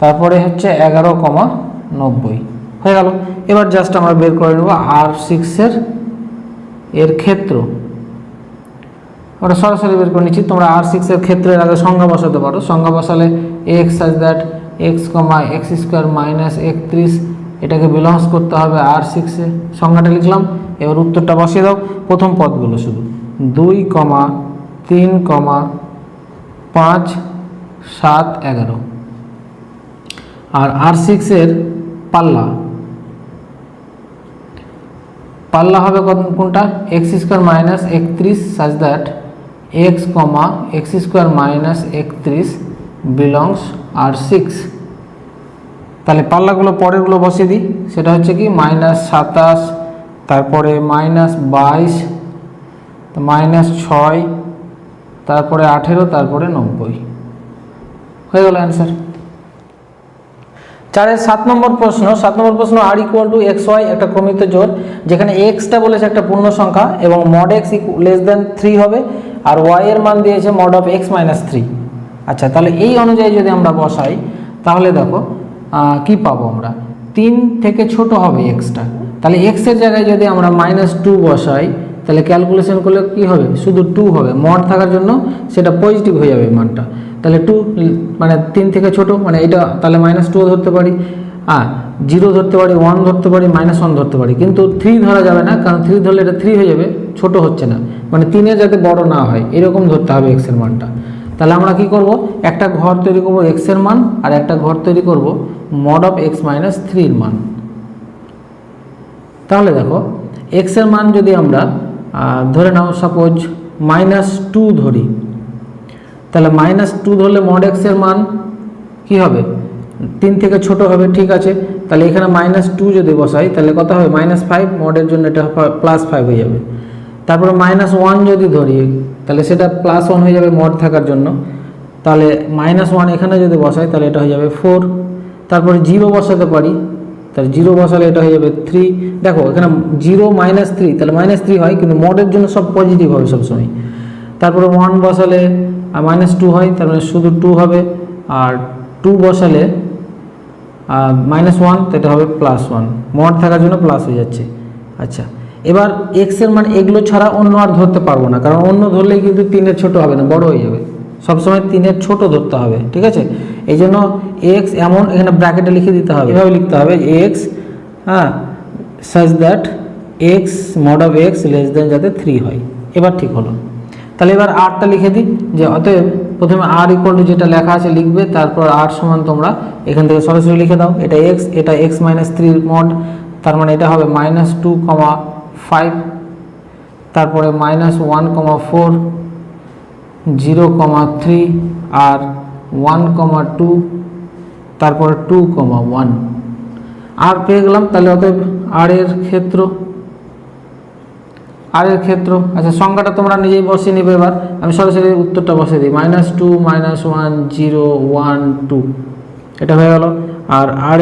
তারপরে হচ্ছে 11, 90 হয়ে গেল। এবার জাস্ট আমরা বের করে নেব R6 এর ক্ষেত্র। ওটা সরাসরি বের করে নিচ্ছি। তোমরা R6 এর ক্ষেত্রের আগে সংজ্ঞা বসাতে পারো। সংজ্ঞা বসালে x such that x, x² - 31, এটাকে বিলংস করতে হবে R6 এ। সংজ্ঞাটা লিখলাম, এবার উত্তরটা বসিয়ে দাও। প্রথম পদগুলো শুধু 2, 3, 5 7 11। আর R6 এর পাল্লা পাল্লা হবে কোনটা, x square minus 31 such that x comma x square minus 31 belongs R6। তাহলে পাল্লাগুলো পরেরগুলো বসিয়ে দিই, সেটা হচ্ছে কি -27, তারপরে -22, -6, তারপরে 18, তারপরে 90, হয়ে গেল অ্যান্সার। 4-এর 7 নম্বর প্রশ্ন আর ইকুয়াল টু এক্স ওয়াই একটা ক্রমিত জোড়, যেখানে এক্সটা বলেছে একটা পূর্ণ সংখ্যা এবং মড এক্স লেস দেন 3 হবে, আর ওয়াই এর মান দিয়েছে মড অফ এক্স মাইনাস 3। আচ্ছা, তাহলে এই অনুযায়ী যদি আমরা বসাই তাহলে দেখো কি পাবো আমরা, 3 থেকে ছোট হবে এক্সটা, তাহলে এক্স এর জায়গায় যদি আমরা -2 বসাই তাহলে ক্যালকুলেশন করলে কি হবে, শুধু 2 হবে, মড থাকার জন্য সেটা পজিটিভ হয়ে যাবে মানটা। তাহলে 2 মানে 3 থেকে ছোট, মানে এটা তাহলে -2 ধরতে পারি, 0 ধরতে পারি, 1 ধরতে পারি, -1 ধরতে পারি, কিন্তু 3 ধরা যাবে না, কারণ 3 ধরলে এটা 3 হয়ে যাবে, ছোট হচ্ছে না, মানে 3 যাতে বড় না হয় এরকম ধরতে হবে এক্স এর মানটা। তাহলে আমরা কি করব, একটা ঘর তৈরি করব এক্স এর মান, আর একটা ঘর তৈরি করব মড অফ এক্স মাইনাস 3 এর মান। তাহলে দেখো এক্স এর মান যদি আমরা ধরে নাও সাপোজ -2 ধরি, তাহলে -2 ধরলে মড এক্স এর মান কি হবে, 3 থেকে ছোট হবে, ঠিক আছে। তাহলে এখানে -2 যদি বসাই তাহলে কত হবে, -5, মডের জন্য এটা +5 হয়ে যাবে। তারপরে -1 যদি ধরি তাহলে সেটা +1 হয়ে যাবে মড থাকার জন্য, তাহলে -1 এখানে যদি বসাই তাহলে এটা হয়ে যাবে 4। তারপরে 0 বসাতে পারি, তাহলে 0 বসালে এটা হয়ে যাবে 3। দেখো এখানে 0 -3, তাহলে -3 হয়, কিন্তু মডের জন্য সব পজিটিভ হবে সবসময়। তারপরে 1 বসালে -2 হয়, তার মানে শুধু 2 হবে, আর 2 বসালে -1, তো এটা হবে +1, মড থাকার জন্য প্লাস হয়ে যাচ্ছে। আচ্ছা, এবার এক্স এর মান এগুলো ছাড়া অন্য আর ধরতে পারবো না, কারণ অন্য ধরলেই কিন্তু 3-এর ছোট হবে না, বড় হয়ে যাবে, সবসময় 3-এর ছোট ধরতে হবে, ঠিক আছে। এই জন্য এক্স এমন এখানে ব্র্যাকেটে লিখে দিতে হবে, এভাবে লিখতে হবে x such that x mod of x less than যাতে 3 হয়। এবার ঠিক হলো। তাহলে এবার আরটা লিখে দিই, যে অতএব প্রথমে আর ইকুয়াল টু যেটা লেখা আছে লিখবে, তারপর আর সমান তোমরা এখান থেকে সরাসরি লিখে দাও, এটা এক্স, এটা এক্স মাইনাস 3 মড, তার মানে এটা হবে -2,5, তারপরে -1,4, 0,3, আর 1,2, তারপরে 2,1 আর পেয়ে গেলাম। তাহলে অতএব আর এর ক্ষেত্র, আচ্ছা সংখ্যাটা তোমরা নিজেই বসিয়ে নিবে। এবার আমি সরাসরি উত্তরটা বসিয়ে দিই, -2, -1, 0, 1, 2, এটা হয়ে গেল। আর আর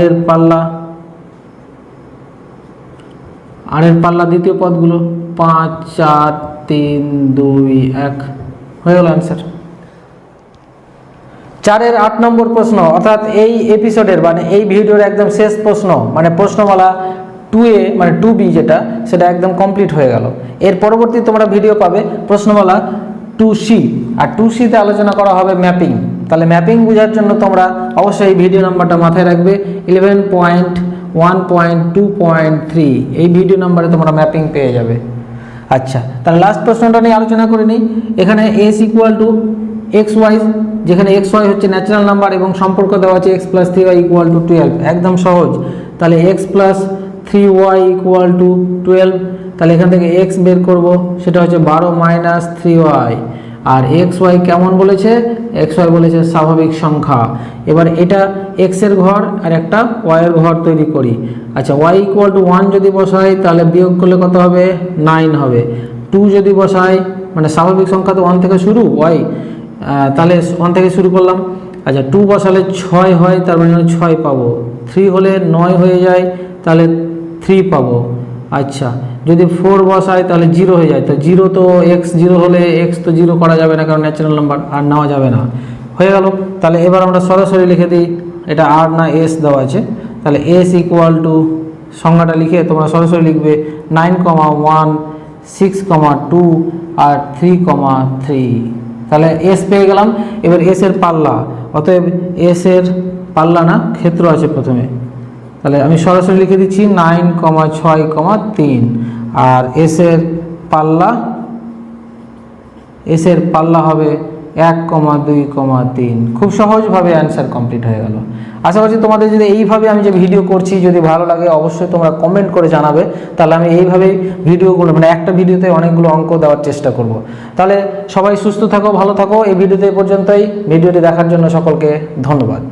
এর পাল্লা দ্বিতীয় পদগুলো 5, 4, 3, 2, 1 হয়ে গেল অ্যান্সার। 4-এর 8 নম্বর প্রশ্ন, অর্থাৎ এই এপিসোডের মানে এই ভিডিওর একদম শেষ প্রশ্ন, মানে প্রশ্নমালা 2A মানে 2B যেটা, সেটা একদম কমপ্লিট হয়ে গেল। এর পরবর্তী তোমরা ভিডিও পাবে প্রশ্নমালা 2C, আর 2C-তে আলোচনা করা হবে ম্যাপিং। তাহলে ম্যাপিং বোঝার জন্য তোমরা অবশ্যই এই ভিডিও নাম্বারটা মাথায় রাখবে, 11.1.2.3, এই ভিডিও নাম্বারে তোমরা ম্যাপিং পেয়ে যাবে। আচ্ছা, তাহলে লাস্ট প্রশ্নটা নিয়ে আলোচনা করে নিই। এখানে s equal to x y, যেখানে এক্স ওয়াই হচ্ছে ন্যাচারাল নাম্বার এবং সম্পর্ক দেওয়া আছে x + 3y = 12, একদম সহজ। তাহলে x + 3y = 12, তাহলে এখান থেকে x বের করব, সেটা হচ্ছে 12 - 3y, আর এক্স ওয়াই কেমন বলেছে, এক্স ওয়াই বলেছে স্বাভাবিক সংখ্যা। এবার এটা x এর ঘর আর একটা y এর ঘর তৈরি করি। আচ্ছা, y = 1 যদি বসাই তাহলে বিয়োগ করলে কত হবে, 9 হবে। 2 যদি বসাই, মানে স্বাভাবিক সংখ্যা তো 1 থেকে শুরু, y, তাহলে 1 থেকে শুরু করলাম। আচ্ছা, 2 বসালে 6 হয়, তার মানে 6 পাবো। 3 হলে 9 হয়ে যায়, তাহলে 3 পাবো। আচ্ছা, যদি 4 বসাই তাহলে 0 হয়ে যায়, তো 0 তো x 0 হলে x তো 0 করা যাবে না, কারণ ন্যাচারাল নাম্বার, আর নেওয়া যাবে না, হয়ে গেল। তাহলে এবার আমরা সরাসরি লিখে দিই, এটা আর না s দেওয়া আছে, তাহলে s ইকুয়াল টু সংখ্যাটা লিখে তোমরা সরাসরি লিখবে 9,1, 6,2 আর 3,3। তাহলে s পেয়ে গেলাম। এবার s এর পাল্লা, অতএব s এর পাল্লা না ক্ষেত্র আছে প্রথমে, তাহলে আমি সরাসরি লিখে দিচ্ছি 9,6,3, আর s এর পাল্লা হবে 1,2,3। খুব সহজভাবে অ্যান্সার কমপ্লিট হয়ে গেল। আশা করছি তোমাদের যদি এইভাবে আমি যে ভিডিও করছি যদি ভালো লাগে অবশ্যই তোমরা কমেন্ট করে জানাবে, তাহলে আমি এইভাবেই ভিডিওগুলো মানে একটা ভিডিওতে অনেকগুলো অঙ্ক দেওয়ার চেষ্টা করব। তাহলে সবাই সুস্থ থাকো, ভালো থাকো। এই ভিডিওতে এই পর্যন্তই। ভিডিওটি দেখার জন্য সকলকে ধন্যবাদ।